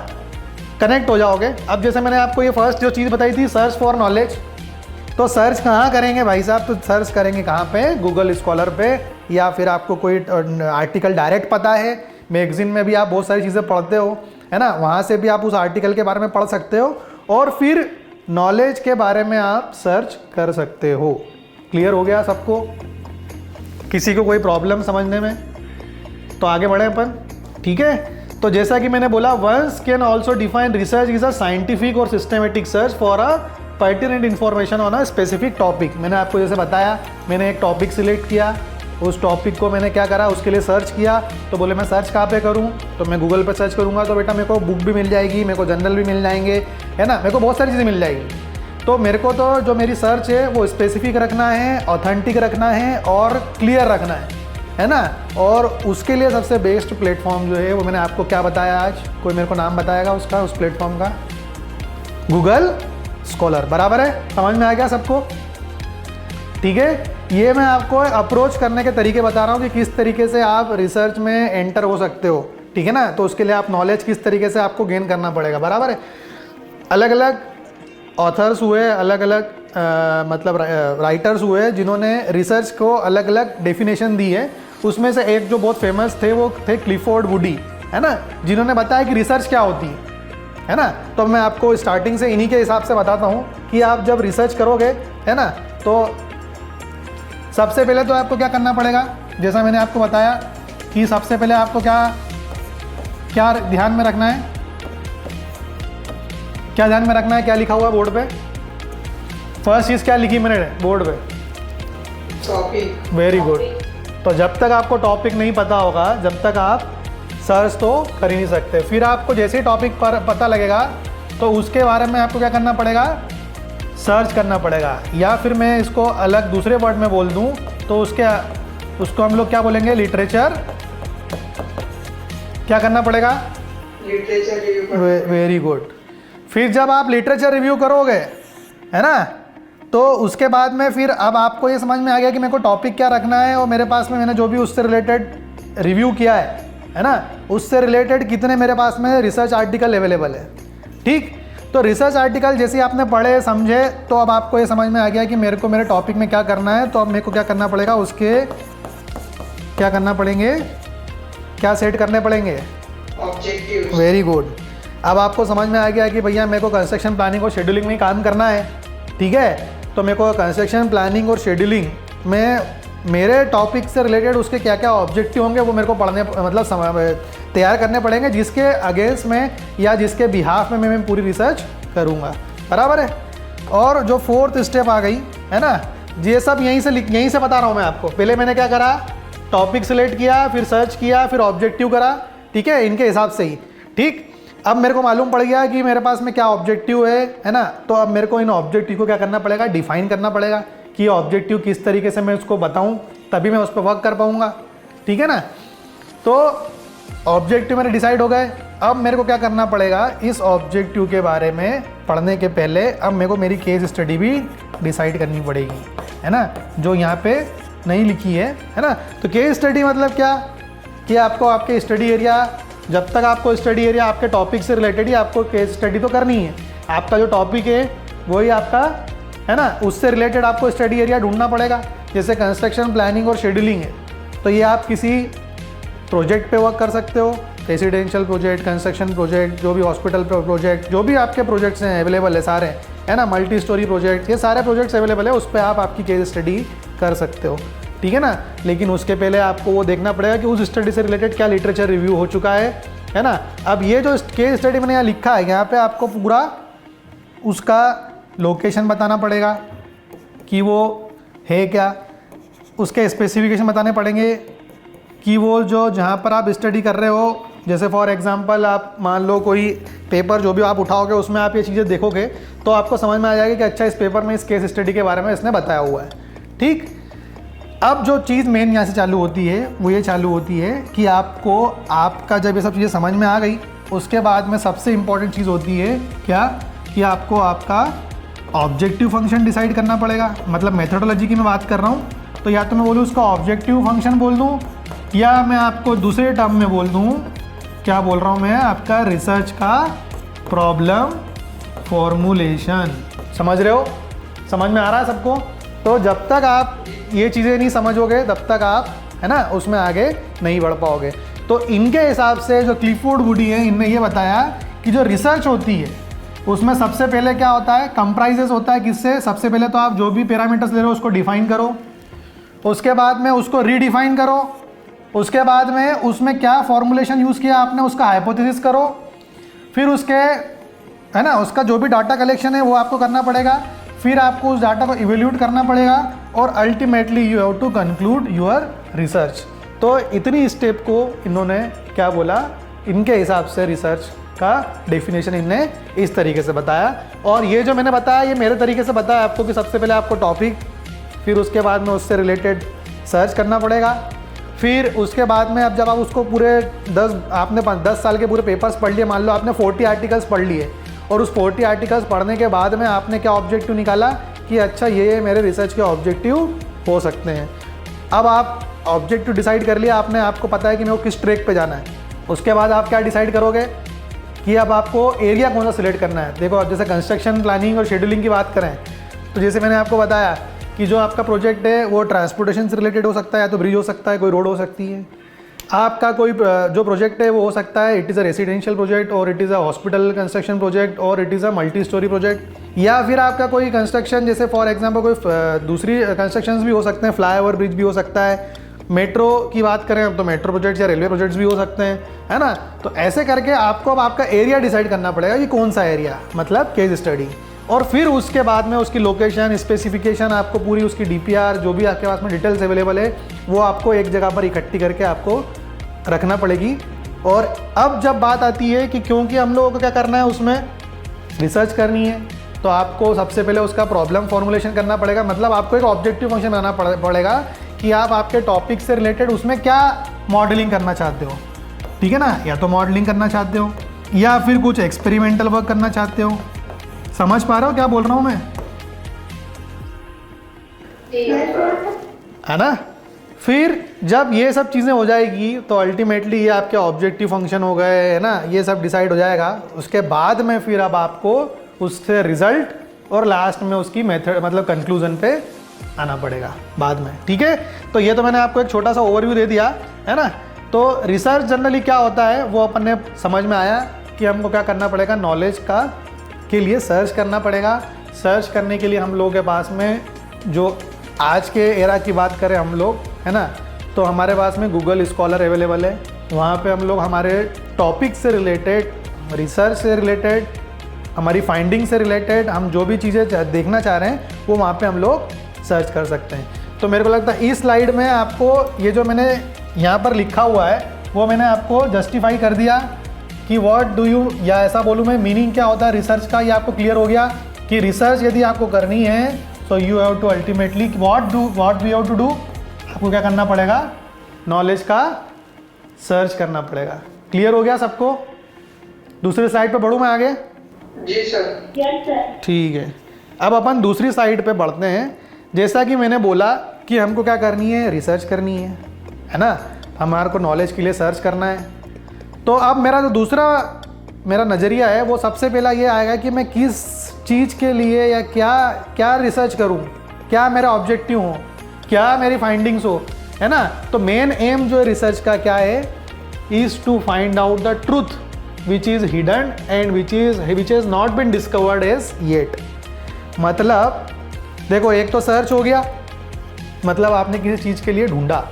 कनेक्ट हो जाओगे। अब जैसे मैंने आपको ये फर्स्ट जो चीज़ बताई थी, सर्च फॉर नॉलेज, तो सर्च कहाँ करेंगे भाई साहब? तो सर्च करेंगे कहाँ पे? गूगल स्कॉलर पे, या फिर आपको कोई आर्टिकल डायरेक्ट पता है, मैगजीन में भी आप बहुत सारी चीज़ें पढ़ते हो है ना, वहाँ से भी आप उस आर्टिकल के बारे में पढ़ सकते हो और फिर नॉलेज के बारे में आप सर्च कर सकते हो। क्लियर हो गया सबको? किसी को कोई प्रॉब्लम समझने में? तो आगे बढ़े अपन, ठीक है। तो जैसा कि मैंने बोला, one's can also define research is a scientific और systematic search for a pertinent information on a specific topic. मैंने आपको जैसे बताया, मैंने एक टॉपिक सिलेक्ट किया, उस टॉपिक को मैंने क्या करा, उसके लिए सर्च किया। तो बोले मैं सर्च कहाँ पे करूँ? तो मैं गूगल पे सर्च करूँगा तो बेटा मेरे को बुक भी मिल जाएगी, मेरे को जर्नल भी मिल जाएंगे, है ना, मेरे को बहुत सारी चीज़ें मिल जाएगी। तो मेरे को तो जो मेरी सर्च है वो स्पेसिफिक रखना है, ऑथेंटिक रखना है और क्लियर रखना है ना। और उसके लिए सबसे बेस्ट प्लेटफॉर्म जो है वो मैंने आपको क्या बताया आज? कोई मेरे को नाम बताएगा उसका, उस प्लेटफॉर्म का? गूगल स्कॉलर, बराबर है? समझ में आ गया सबको? ठीक है। ये मैं आपको अप्रोच करने के तरीके बता रहा हूँ कि किस तरीके से आप रिसर्च में एंटर हो सकते हो, ठीक है ना। तो उसके लिए आप नॉलेज किस तरीके से आपको गेन करना पड़ेगा, बराबर है। अलग अलग ऑथर्स हुए, अलग अलग मतलब राइटर्स हुए जिन्होंने रिसर्च को अलग अलग डेफिनेशन दी है। उसमें से एक जो बहुत फेमस थे वो थे क्लिफोर्ड वुडी, है ना, जिन्होंने बताया कि रिसर्च क्या होती है ना। तो मैं आपको स्टार्टिंग से इन्हीं के हिसाब से बताता हूँ कि आप जब रिसर्च करोगे, है ना, तो सबसे पहले तो आपको क्या करना पड़ेगा, जैसा मैंने आपको बताया कि सबसे पहले आपको क्या ध्यान में रखना है, क्या ध्यान में रखना है, क्या लिखा हुआ बोर्ड पे? फर्स्ट चीज़ क्या लिखी मैंने बोर्ड पे? टॉपिक। Very good. तो जब तक आपको टॉपिक नहीं पता होगा, जब तक आप सर्च तो कर ही नहीं सकते। फिर आपको जैसे ही टॉपिक पर पता लगेगा तो उसके बारे में आपको क्या करना पड़ेगा, सर्च करना पड़ेगा। या फिर मैं इसको अलग दूसरे वर्ड में बोल दूं तो उसको हम लोग क्या बोलेंगे, लिटरेचर। क्या करना पड़ेगा? Literature review. Very good. फिर जब आप लिटरेचर रिव्यू करोगे, है ना, तो उसके बाद में फिर अब आपको ये समझ में आ गया कि मेरे को टॉपिक क्या रखना है और मेरे पास में मैंने जो भी उससे रिलेटेड रिव्यू किया है ना, उससे रिलेटेड कितने मेरे पास में रिसर्च आर्टिकल अवेलेबल है। ठीक, तो रिसर्च आर्टिकल जैसे आपने पढ़े समझे तो अब आपको ये समझ में आ गया कि मेरे को मेरे टॉपिक में क्या करना है। तो अब मेरे को क्या करना पड़ेगा, उसके क्या करना पड़ेंगे, क्या सेट करने पड़ेंगे, ऑब्जेक्टिव्स। Very good. अब आपको समझ में आ गया कि भैया मेरे को कंस्ट्रक्शन प्लानिंग और शेड्यूलिंग में काम करना है, ठीक है। तो मेरे को कंस्ट्रक्शन प्लानिंग और शेड्यूलिंग में मेरे टॉपिक से रिलेटेड उसके क्या क्या ऑब्जेक्टिव होंगे वो मेरे को पढ़ने मतलब तैयार करने पड़ेंगे, जिसके अगेंस्ट में या जिसके बिहाफ में मैं पूरी रिसर्च करूँगा, बराबर है। और जो फोर्थ स्टेप आ गई है ना, ये सब यहीं से बता रहा हूँ मैं आपको। पहले मैंने क्या करा, टॉपिक सिलेक्ट किया, फिर सर्च किया, फिर ऑब्जेक्टिव करा, ठीक है, इनके हिसाब से ही। ठीक, अब मेरे को मालूम पड़ गया कि मेरे पास में क्या ऑब्जेक्टिव है ना। तो अब मेरे को इन ऑब्जेक्टिव को क्या करना पड़ेगा, डिफाइन करना पड़ेगा कि ऑब्जेक्टिव किस तरीके से मैं उसको बताऊं, तभी मैं उस पर वर्क कर पाऊंगा, ठीक है ना। तो ऑब्जेक्टिव मेरे डिसाइड हो गए। अब मेरे को क्या करना पड़ेगा, इस ऑब्जेक्टिव के बारे में पढ़ने के पहले अब मेरे को मेरी केस स्टडी भी डिसाइड करनी पड़ेगी, है ना, जो यहाँ पे नहीं लिखी है ना। तो केस स्टडी मतलब क्या कि आपको आपके स्टडी एरिया, जब तक आपको स्टडी एरिया आपके टॉपिक से रिलेटेड ही आपको केस स्टडी तो करनी है। आपका जो टॉपिक है वही आपका, है ना, उससे रिलेटेड आपको स्टडी एरिया ढूंढना पड़ेगा। जैसे कंस्ट्रक्शन प्लानिंग और शेड्यूलिंग है तो ये आप किसी प्रोजेक्ट पे वर्क कर सकते हो, रेसिडेंशियल प्रोजेक्ट, कंस्ट्रक्शन प्रोजेक्ट, जो भी हॉस्पिटल प्रोजेक्ट, जो भी आपके प्रोजेक्ट्स हैं अवेलेबल है सारे, है ना, मल्टी स्टोरी प्रोजेक्ट, ये सारे प्रोजेक्ट्स अवेलेबल है, उस पर आप आपकी केस स्टडी कर सकते हो, ठीक है ना। लेकिन उसके पहले आपको वो देखना पड़ेगा कि उस स्टडी से रिलेटेड क्या लिटरेचर रिव्यू हो चुका है ना। अब ये जो केस स्टडी मैंने यहाँ लिखा है, यहाँ पे आपको पूरा उसका लोकेशन बताना पड़ेगा कि वो है क्या, उसके स्पेसिफिकेशन बताने पड़ेंगे कि वो जो जहाँ पर आप स्टडी कर रहे हो जैसे फॉर एग्जांपल आप मान लो कोई पेपर जो भी आप उठाओगे उसमें आप ये चीज़ें देखोगे तो आपको समझ में आ जाएगी कि अच्छा इस पेपर में इस केस स्टडी के बारे में इसने बताया हुआ है। ठीक, अब जो चीज़ मेन यहाँ से चालू होती है वो ये चालू होती है कि आपको आपका जब ये सब चीज़ें समझ में आ गई उसके बाद में सबसे इम्पॉर्टेंट चीज़ होती है क्या, कि आपको आपका ऑब्जेक्टिव फंक्शन डिसाइड करना पड़ेगा। मतलब मेथोडोलॉजी की मैं बात कर रहा हूँ तो या तो मैं बोलूँ उसका ऑब्जेक्टिव फंक्शन बोल दूँ या मैं आपको दूसरे टर्म में बोल दूँ, क्या बोल रहा हूँ मैं, आपका रिसर्च का प्रॉब्लम फॉर्मूलेशन। समझ रहे हो, समझ में आ रहा है सबको? तो जब तक आप ये चीज़ें नहीं समझोगे तब तक आप है ना उसमें आगे नहीं बढ़ पाओगे। तो इनके हिसाब से जो क्लिफोर्ड वुडी है इनने ये बताया कि जो रिसर्च होती है उसमें सबसे पहले क्या होता है, कंप्राइजेस होता है किससे, सबसे पहले तो आप जो भी पैरामीटर्स ले रहे हो उसको डिफाइन करो, उसके बाद में उसको रीडिफाइन करो, उसके बाद में उसमें क्या फॉर्मूलेशन यूज़ किया आपने उसका हाइपोथेसिस करो, फिर उसके है ना उसका जो भी डाटा कलेक्शन है वो आपको करना पड़ेगा, फिर आपको उस डाटा को इवेल्यूट करना पड़ेगा और ultimately you have to conclude your research. तो इतनी स्टेप को इन्होंने क्या बोला, इनके हिसाब से रिसर्च का डेफिनेशन इनने इस तरीके से बताया। और ये जो मैंने बताया ये मेरे तरीके से बताया आपको कि सबसे पहले आपको टॉपिक, फिर उसके बाद में उससे रिलेटेड सर्च करना पड़ेगा, फिर उसके बाद में अब जब आप उसको पूरे 10 साल के पूरे पेपर्स पढ़ लिए, मान लो आपने 40 आर्टिकल्स पढ़ लिए और उस 40 आर्टिकल्स पढ़ने के बाद में आपने क्या ऑब्जेक्टिव निकाला कि अच्छा ये मेरे रिसर्च के ऑब्जेक्टिव हो सकते हैं। अब आप ऑब्जेक्टिव डिसाइड कर लिया आपने, आपको पता है कि मेरे को किस ट्रैक पे जाना है। उसके बाद आप क्या डिसाइड करोगे कि अब आपको एरिया कौन सा सिलेक्ट करना है। देखो अब जैसे कंस्ट्रक्शन प्लानिंग और शेड्यूलिंग की बात करें तो जैसे मैंने आपको बताया कि जो आपका प्रोजेक्ट है वो ट्रांसपोर्टेशन से रिलेटेड हो सकता है, या तो ब्रिज हो सकता है, कोई रोड हो सकती है। आपका कोई जो प्रोजेक्ट है वो हो सकता है it is a residential project और it is a hospital construction project और it is a multi storey project, या फिर आपका कोई कंस्ट्रक्शन जैसे फॉर एग्जांपल कोई दूसरी कंस्ट्रक्शंस भी हो सकते हैं, फ्लाईओवर ब्रिज भी हो सकता है, मेट्रो की बात करें अब तो मेट्रो प्रोजेक्ट्स या रेलवे प्रोजेक्ट्स भी हो सकते हैं, है ना। तो ऐसे करके आपको अब आपका एरिया डिसाइड करना पड़ेगा कि कौन सा एरिया, मतलब केस स्टडी, और फिर उसके बाद में उसकी लोकेशन स्पेसिफिकेशन आपको पूरी उसकी डीपीआर जो भी आपके पास में डिटेल्स अवेलेबल है वो आपको एक जगह पर इकट्ठी करके आपको रखना पड़ेगी। और अब जब बात आती है कि क्योंकि हम लोगों को क्या करना है उसमें रिसर्च करनी है तो आपको सबसे पहले उसका प्रॉब्लम फॉर्मुलेशन करना पड़ेगा। मतलब आपको एक ऑब्जेक्टिव फंक्शन बनाना पड़ेगा कि आप आपके टॉपिक से रिलेटेड उसमें क्या मॉडलिंग करना चाहते हो, ठीक है ना। या तो मॉडलिंग करना चाहते हो या फिर कुछ एक्सपेरिमेंटल वर्क करना चाहते हो। समझ पा रहे हो क्या बोल रहा हूँ मैं, है ना। फिर जब ये सब चीज़ें हो जाएगी तो अल्टीमेटली ये आपके ऑब्जेक्टिव फंक्शन हो गए, है ना, ये सब डिसाइड हो जाएगा। उसके बाद में फिर अब आपको उससे रिजल्ट और लास्ट में उसकी मेथड मतलब कंक्लूजन पे आना पड़ेगा बाद में, ठीक है। तो ये तो मैंने आपको एक छोटा सा ओवरव्यू दे दिया, है ना। तो रिसर्च जनरली क्या होता है वो अपन ने समझ में आया कि हमको क्या करना पड़ेगा, नॉलेज का के लिए सर्च करना पड़ेगा। सर्च करने के लिए हम लोगों के पास में जो आज के एरा की बात करें हम लोग, है ना, तो हमारे पास में गूगल स्कॉलर अवेलेबल है। वहाँ पे हम लोग हमारे टॉपिक से रिलेटेड, रिसर्च से रिलेटेड, हमारी फाइंडिंग से रिलेटेड हम जो भी चीज़ें देखना चाह रहे हैं वो वहाँ पे हम लोग सर्च कर सकते हैं। तो मेरे को लगता है इस स्लाइड में आपको ये जो मैंने यहाँ पर लिखा हुआ है वो मैंने आपको जस्टिफाई कर दिया कि व्हाट डू यू, या ऐसा बोलूँ मैं मीनिंग क्या होता है रिसर्च का, ये आपको क्लियर हो गया कि रिसर्च यदि आपको करनी है तो you have to ultimately what we have to do, आपको क्या करना पड़ेगा, नॉलेज का सर्च करना पड़ेगा। क्लियर हो गया सबको। दूसरी साइड पे बढ़ूँ मैं आगे? जी सर। Yes sir. ठीक है, अब अपन दूसरी साइड पे बढ़ते हैं। जैसा कि मैंने बोला कि हमको क्या करनी है, रिसर्च करनी है ना, हमारे को नॉलेज के लिए सर्च करना है। तो अब मेरा जो दूसरा मेरा नज़रिया है वो सबसे पहला ये आएगा कि मैं किस चीज़ के लिए या क्या रिसर्च करूं, क्या मेरा ऑब्जेक्टिव हो, क्या मेरी फाइंडिंग्स हो, है ना। तो मेन एम जो है रिसर्च का क्या है, is to find out the truth which is hidden and which is not bin discovered as yet. मतलब देखो एक तो सर्च हो गया, मतलब आपने किसी चीज़ के लिए ढूंढा,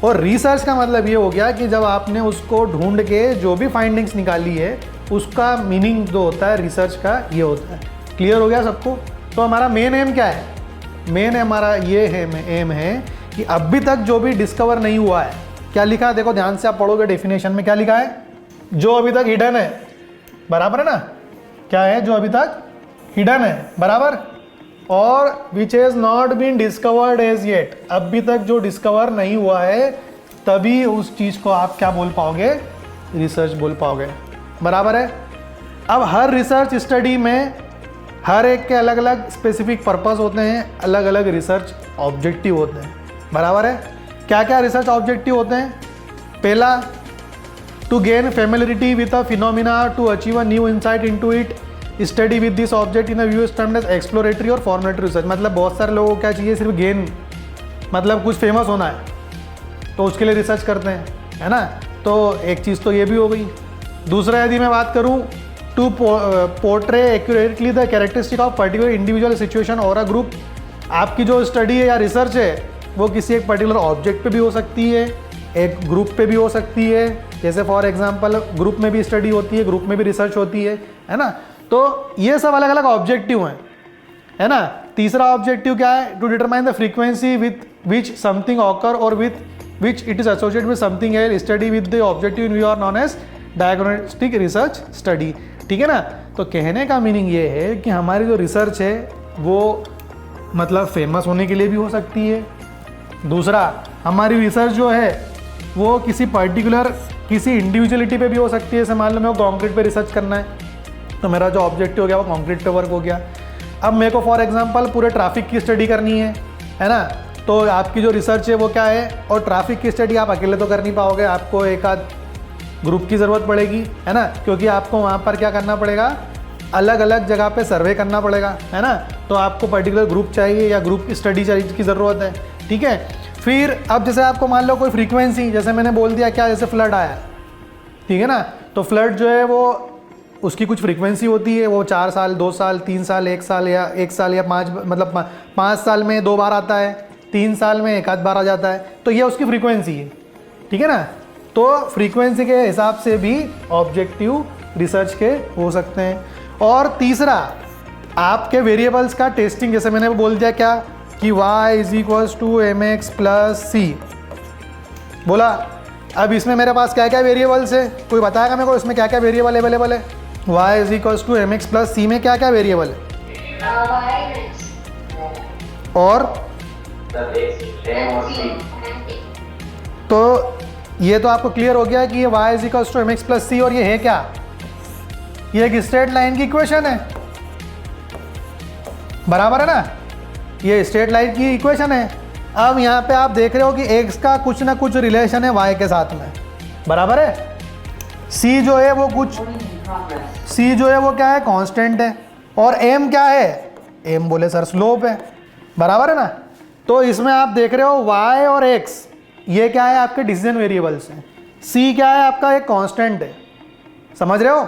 और रिसर्च का मतलब ये हो गया कि जब आपने उसको ढूंढ के जो भी फाइंडिंग्स निकाली है उसका मीनिंग जो होता है रिसर्च का ये होता है। क्लियर हो गया सबको। तो हमारा मेन एम क्या है, मेन हमारा ये है एम है कि अभी तक जो भी डिस्कवर नहीं हुआ है, क्या लिखा है देखो ध्यान से आप पढ़ोगे डेफिनेशन में क्या लिखा है, जो अभी तक हिडन है, बराबर है ना, क्या है जो अभी तक हिडन है, बराबर, और which has not been discovered as yet, अभी तक जो डिस्कवर नहीं हुआ है, तभी उस चीज़ को आप क्या बोल पाओगे, रिसर्च बोल पाओगे, बराबर है। अब हर रिसर्च स्टडी में हर एक के अलग अलग स्पेसिफिक पर्पस होते हैं, अलग अलग रिसर्च ऑब्जेक्टिव होते हैं, बराबर है। क्या क्या रिसर्च ऑब्जेक्टिव होते हैं? पहला, to gain familiarity with a phenomena to achieve a new insight into it, study with this object in a view is termed as exploratory और फॉर्मेटरी रिसर्च। मतलब बहुत सारे लोगों को क्या चाहिए, सिर्फ गेन, मतलब कुछ फेमस होना है तो उसके लिए रिसर्च करते हैं, है ना। तो एक चीज़ तो ये भी हो गई। दूसरा, यदि मैं बात करूँ, to portray accurately the characteristic of particular individual situation और अ ग्रुप। आपकी जो स्टडी है या रिसर्च है वो किसी एक पर्टिकुलर ऑब्जेक्ट पे भी हो सकती है, एक ग्रुप पे भी हो सकती है, जैसे फॉर एग्जांपल ग्रुप में भी स्टडी होती है, ग्रुप में भी रिसर्च होती है ना। तो ये सब अलग अलग ऑब्जेक्टिव हैं, है ना। तीसरा ऑब्जेक्टिव क्या है? To determine the frequency with which something occur और with which it is associated with something else, study with the objective in view are known as diagnostic research study, ठीक है ना। तो कहने का मीनिंग ये है कि हमारी जो रिसर्च है वो मतलब फेमस होने के लिए भी हो सकती है। दूसरा, हमारी रिसर्च जो है वो किसी पर्टिकुलर किसी इंडिविजुअलिटी पे भी हो सकती है। जैसे मान लो मेरे को कॉन्क्रीट पे रिसर्च करना है, तो मेरा जो ऑब्जेक्टिव हो गया वो कॉन्क्रीट पे वर्क हो गया। अब मेरे को फॉर एग्जांपल पूरे ट्रैफिक की स्टडी करनी है ना, तो आपकी जो रिसर्च है वो क्या है, और ट्रैफिक की स्टडी आप अकेले तो कर नहीं पाओगे, आपको एक आध ग्रुप की ज़रूरत पड़ेगी, है ना, क्योंकि आपको वहाँ पर क्या करना पड़ेगा, अलग अलग जगह पे सर्वे करना पड़ेगा, है ना। तो आपको पर्टिकुलर ग्रुप चाहिए या ग्रुप स्टडी की ज़रूरत है, ठीक है। फिर अब जैसे आपको मान लो कोई फ्रीक्वेंसी, जैसे मैंने बोल दिया क्या, जैसे फ्लड आया, ठीक है ना, तो फ्लड जो है वो उसकी कुछ फ्रीक्वेंसी होती है, वो 4 साल 2 साल 3 साल 1 साल या 1 साल या 5 मतलब 5 साल में 2 बार आता है, 3 साल में 1 आध बार आ जाता है, तो ये उसकी फ्रीक्वेंसी है, ठीक है ना। तो फ्रीक्वेंसी के हिसाब से भी ऑब्जेक्टिव रिसर्च के हो सकते हैं। और तीसरा, आपके वेरिएबल्स का टेस्टिंग, जैसे मैंने बोल दिया क्या कि y = mx + c बोला। अब इसमें मेरे पास क्या क्या वेरिएबल्स है, कोई बताएगा मेरे को इसमें क्या क्या वेरिएबल अवेलेबल है? y = mx + c में क्या क्या वेरिएबल है? और तो ये तो आपको क्लियर हो गया कि ये y = mx + c, और ये है क्या, ये एक स्ट्रेट लाइन की इक्वेशन है, बराबर है ना, ये स्ट्रेट लाइन की इक्वेशन है। अब यहाँ पे आप देख रहे हो कि x का कुछ ना कुछ रिलेशन है y के साथ में, बराबर है। c जो है वो क्या है, कांस्टेंट है, और m क्या है, m बोले सर स्लोप है, बराबर है ना। तो इसमें आप देख रहे हो y और x ये क्या है, आपके डिसीजन वेरिएबल्स हैं। c क्या है, आपका एक कांस्टेंट है, समझ रहे हो।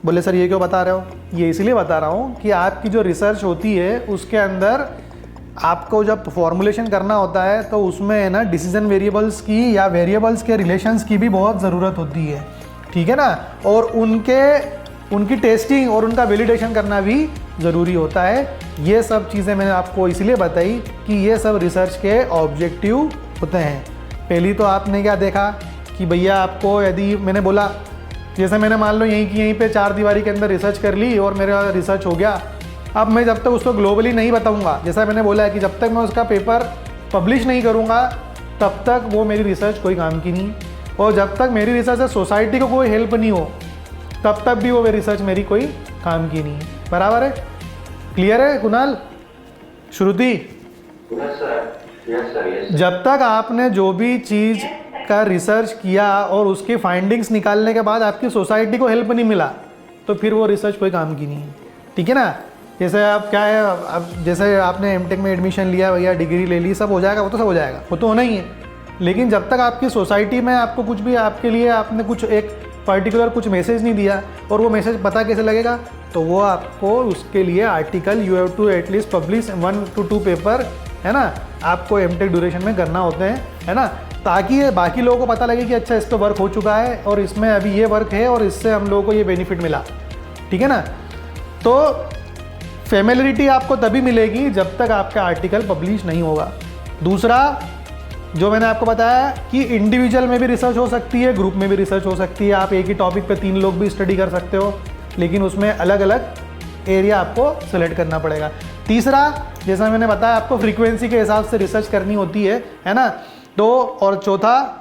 बोले सर ये क्यों बता रहे हो? ये इसलिए बता रहा हूँ कि आपकी जो रिसर्च होती है उसके अंदर आपको जब फॉर्मुलेशन करना होता है तो उसमें है ना डिसीजन वेरिएबल्स की या वेरिएबल्स के रिलेशंस की भी बहुत ज़रूरत होती है, ठीक है ना। और उनकी टेस्टिंग और उनका वैलिडेशन करना भी ज़रूरी होता है। ये सब चीज़ें मैंने आपको इसलिए बताई कि ये सब रिसर्च के ऑब्जेक्टिव होते हैं। पहली तो आपने क्या देखा कि भैया आपको, यदि मैंने बोला जैसे मैंने मान लो यहीं पे 4 दीवारी के अंदर रिसर्च कर ली और मेरा रिसर्च हो गया, अब मैं जब तक उसको ग्लोबली नहीं बताऊंगा, जैसा मैंने बोला है कि जब तक मैं उसका पेपर पब्लिश नहीं करूंगा तब तक वो मेरी रिसर्च कोई काम की नहीं, और जब तक मेरी रिसर्च से सोसाइटी को कोई हेल्प नहीं हो तब तक भी वो रिसर्च मेरी कोई काम की नहीं, बराबर है। क्लियर है कुणाल, श्रुति? जब तक आपने जो भी चीज़ का रिसर्च किया और उसके फाइंडिंग्स निकालने के बाद आपकी सोसाइटी को हेल्प नहीं मिला तो फिर वो रिसर्च कोई काम की नहीं है, ठीक है ना। जैसे आप क्या है, अब जैसे आपने एमटेक में एडमिशन लिया भैया, डिग्री ले ली, सब हो जाएगा, वो तो सब हो जाएगा, वो तो होना ही है। लेकिन जब तक आपकी सोसाइटी में आपको कुछ भी, आपके लिए आपने कुछ एक पर्टिकुलर कुछ मैसेज नहीं दिया, और वो मैसेज पता कैसे लगेगा, तो वो आपको उसके लिए article you have to at least publish 1 to 2 paper, है ना, आपको एमटेक ड्यूरेशन में करना होते हैं, है ना, ताकि ये बाकी लोगों को पता लगे कि अच्छा इस पर वर्क हो चुका है और इसमें अभी ये वर्क है और इससे हम लोगों को ये बेनिफिट मिला, ठीक है ना। तो फेमिलियरिटी आपको तभी मिलेगी जब तक आपका आर्टिकल पब्लिश नहीं होगा। दूसरा, जो मैंने आपको बताया कि इंडिविजुअल में भी रिसर्च हो सकती है, ग्रुप में भी रिसर्च हो सकती है, आप एक ही टॉपिक पे 3 लोग भी स्टडी कर सकते हो, लेकिन उसमें अलग अलग एरिया आपको सेलेक्ट करना पड़ेगा। तीसरा, जैसा मैंने बताया आपको फ्रीक्वेंसी के हिसाब से रिसर्च करनी होती है ना। तो और चौथा,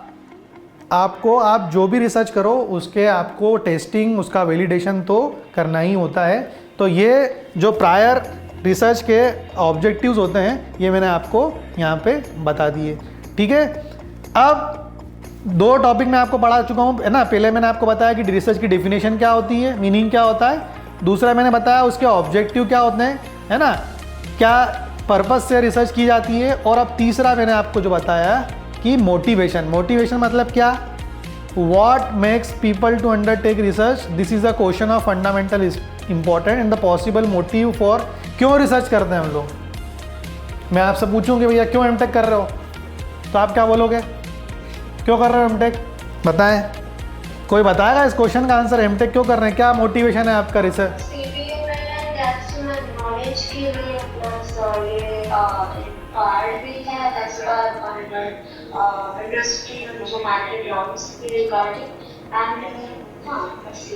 आपको आप जो भी रिसर्च करो उसके आपको टेस्टिंग, उसका वैलिडेशन तो करना ही होता है। तो ये जो प्रायर रिसर्च के ऑब्जेक्टिव्स होते हैं ये मैंने आपको यहाँ पे बता दिए, ठीक है। अब 2 टॉपिक मैं आपको पढ़ा चुका हूँ, है ना। पहले मैंने आपको बताया कि रिसर्च की डेफिनेशन क्या होती है, मीनिंग क्या होता है। दूसरा मैंने बताया उसके ऑब्जेक्टिव क्या होते हैं, है ना, क्या पर्पस से रिसर्च की जाती है। और अब तीसरा मैंने आपको जो बताया कि मोटिवेशन मतलब क्या, what makes people to undertake research, this is a question of fundamental important and the possible motive for क्यों रिसर्च करते हैं हम लोग। मैं आपसे पूछूं कि भैया क्यों एमटेक कर रहे हो, तो आप क्या बोलोगे, क्यों कर रहे हो एमटेक, बताएं। कोई बताएगा इस क्वेश्चन का आंसर, एमटेक क्यों कर रहे हैं, क्या मोटिवेशन है आपका रिसर्च। सीपीयू में दैट्स माय नॉलेज के लिए प्लस ये पार्ट भी है दैट्स फॉर इंडस्ट्री जो मार्केट लॉन्च के रिगार्डिंग एंड हां ऐसे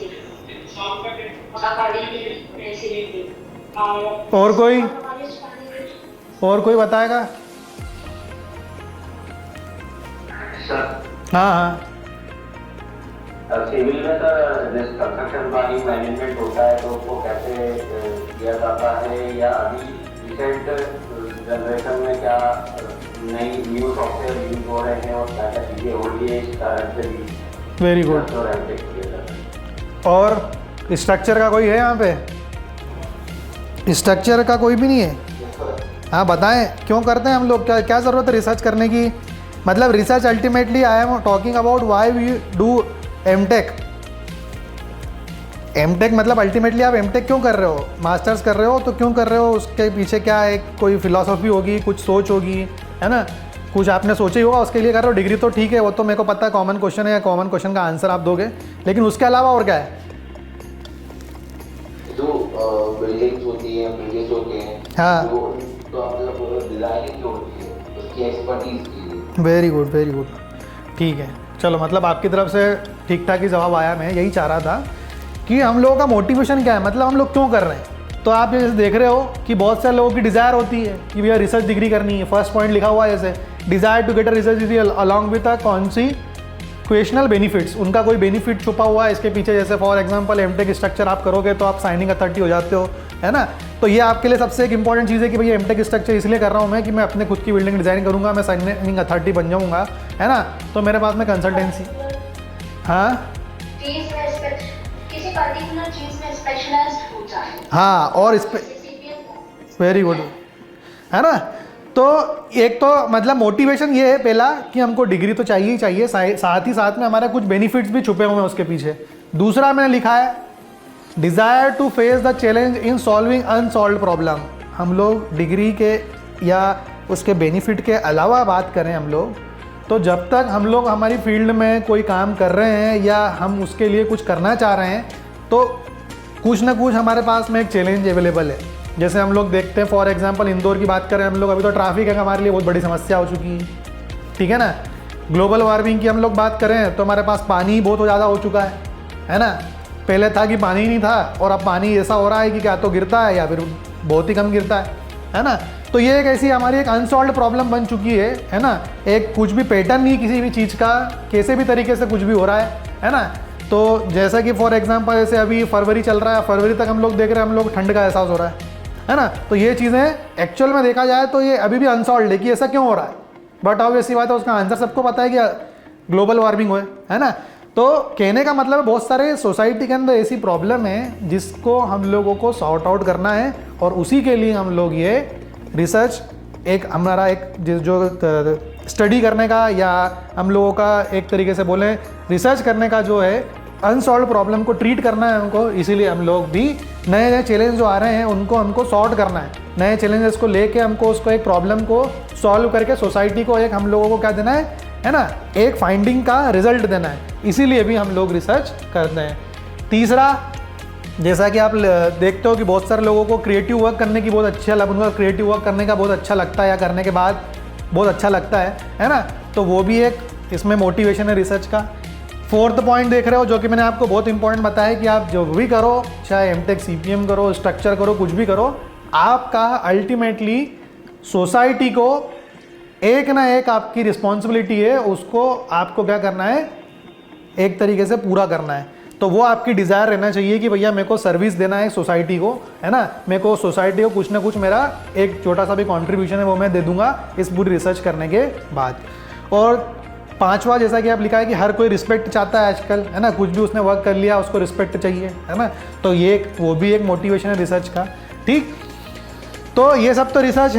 और कोई बताएगा। हाँ सिविल में सर कंस्ट्रक्शन प्लानिंग मैनेजमेंट होता है तो उसको कैसे किया जाता है, या अभी रिसेंट जनरेशन में क्या नई न्यू सॉफ्टवेयर यूज हो रहे हैं और क्या क्या चीज़ें हो रही है इस कारण से भी। Very good. और स्ट्रक्चर का कोई है यहाँ पे, स्ट्रक्चर का कोई भी नहीं है। हाँ बताएं क्यों करते हैं हम लोग, क्या क्या ज़रूरत है रिसर्च करने की। मतलब research ultimately I am talking about why we do MTech. MTech मतलब अल्टीमेटली आप एमटेक क्यों कर रहे हो, मास्टर्स कर रहे हो तो क्यों कर रहे हो, उसके पीछे क्या एक कोई फिलॉसफी होगी, कुछ सोच होगी, है ना, कुछ आपने सोचा ही होगा उसके लिए कर रहे हो। डिग्री तो ठीक है, वो तो मेरे को पता है कॉमन क्वेश्चन है, या कॉमन क्वेश्चन का आंसर आप दोगे, लेकिन उसके अलावा और क्या है। जो बिल्डिंग्स होती हैं, ब्रिजेस होते हैं, हाँ तो मतलब डिजाइनिंग जो होती है उसकी एक्सपर्टीज की। वेरी गुड वेरी गुड, ठीक है। चलो मतलब आपकी तरफ से ठीक ठाक ही जवाब आया। मैं यही चाह रहा था कि हम लोगों का मोटिवेशन क्या है, मतलब हम लोग क्यों कर रहे हैं। तो आप जैसे देख रहे हो कि बहुत सारे लोगों की डिज़ायर होती है कि भैया रिसर्च डिग्री करनी है। फर्स्ट पॉइंट लिखा हुआ है जैसे desire to get a research degree along with a consequential benefits. उनका कोई बेनिफिट छुपा हुआ है इसके पीछे। जैसे फॉर एग्जांपल एमटेक स्ट्रक्चर आप करोगे तो आप साइनिंग अथॉरिटी हो जाते हो, है ना। तो ये आपके लिए सबसे एक इंपॉर्टेंट चीज़ है कि भैया एमटेक स्ट्रक्चर इसलिए कर रहा हूँ मैं कि मैं अपने खुद की बिल्डिंग डिज़ाइन करूँगा, मैं साइनिंग अथॉरिटी बन जाऊँगा, है ना। तो मेरे पास में कंसल्टेंसी, हाँ किसी पर्टिकुलर चीज में स्पेशलाइज्ड हो जाए। हाँ और इस पे वेरी गुड, है ना। तो एक तो मतलब मोटिवेशन ये है पहला कि हमको डिग्री तो चाहिए ही चाहिए, साथ ही साथ में हमारे कुछ बेनिफिट्स भी छुपे हुए हैं उसके पीछे। दूसरा मैंने लिखा है desire to face the challenge in solving unsolved problem. हम लोग डिग्री के या उसके बेनिफिट के अलावा बात करें हम लोग, तो जब तक हम लोग हमारी फील्ड में कोई काम कर रहे हैं या हम उसके लिए कुछ करना चाह रहे हैं तो कुछ ना कुछ हमारे पास में एक चैलेंज अवेलेबल है। जैसे हम लोग देखते हैं फॉर एग्जांपल इंदौर की बात करें हम लोग, अभी तो ट्रैफिक है हमारे लिए बहुत बड़ी समस्या हो चुकी है, ठीक है ना। ग्लोबल वार्मिंग की हम लोग बात करें तो हमारे पास पानी बहुत ज़्यादा हो चुका है ना। पहले था कि पानी नहीं था और अब पानी ऐसा हो रहा है कि क्या तो गिरता है या फिर बहुत ही कम गिरता है ना। तो ये एक ऐसी हमारी एक अनसॉल्व्ड प्रॉब्लम बन चुकी है ना। एक कुछ भी पैटर्न नहीं किसी भी चीज़ का, कैसे भी तरीके से कुछ भी हो रहा है ना। तो जैसा कि फॉर एग्जांपल जैसे अभी फरवरी चल रहा है, फरवरी तक हम लोग देख रहे हैं हम लोग ठंड का एहसास हो रहा है ना। तो ये चीज़ें एक्चुअल में देखा जाए तो ये अभी भी अनसॉल्व्ड है कि ऐसा क्यों हो रहा है। बट अब ऐसी बात है उसका आंसर सबको पता है कि ग्लोबल वार्मिंग है ना। तो कहने का मतलब बहुत सारे सोसाइटी के अंदर ऐसी प्रॉब्लम है जिसको हम लोगों को सॉर्ट आउट करना है, और उसी के लिए हम लोग ये रिसर्च एक हमारा एक जो स्टडी करने का या हम लोगों का एक तरीके से बोलें रिसर्च करने का जो है अनसॉल्व प्रॉब्लम को ट्रीट करना है हमको। इसीलिए हम लोग भी नए नए चैलेंज जो आ रहे हैं उनको हमको सॉर्ट करना है। नए चैलेंजेस को लेके हमको उसको एक प्रॉब्लम को सॉल्व करके सोसाइटी को एक हम लोगों को क्या देना है ना, एक फाइंडिंग का रिजल्ट देना है। इसीलिए भी हम लोग रिसर्च करते हैं। तीसरा, जैसा कि आप देखते हो कि बहुत सारे लोगों को क्रिएटिव वर्क करने की बहुत अच्छा लगता है, उनका क्रिएटिव वर्क करने का बहुत अच्छा लगता है, या करने के बाद बहुत अच्छा लगता है ना। तो वो भी एक इसमें मोटिवेशन है रिसर्च का। फोर्थ पॉइंट देख रहे हो जो कि मैंने आपको बहुत इंपॉर्टेंट बताया कि आप जो भी करो, चाहे एमटेक CPM करो, स्ट्रक्चर करो, कुछ भी करो, आपका अल्टीमेटली सोसाइटी को एक ना एक आपकी रिस्पॉन्सिबिलिटी है, उसको आपको क्या करना है, एक तरीके से पूरा करना है। तो वो आपकी डिज़ायर रहना चाहिए कि भैया मेरे को सर्विस देना है सोसाइटी को, है ना, मेरे को सोसाइटी को कुछ ना कुछ मेरा एक छोटा सा भी कंट्रीब्यूशन है वो मैं दे दूंगा इस पूरी रिसर्च करने के बाद। और पांचवा, जैसा कि आप लिखा है कि हर कोई रिस्पेक्ट चाहता है आजकल, है ना, कुछ भी उसने वर्क कर लिया उसको रिस्पेक्ट चाहिए, है ना। तो ये वो भी एक मोटिवेशन है रिसर्च का। ठीक, तो ये सब तो रिसर्च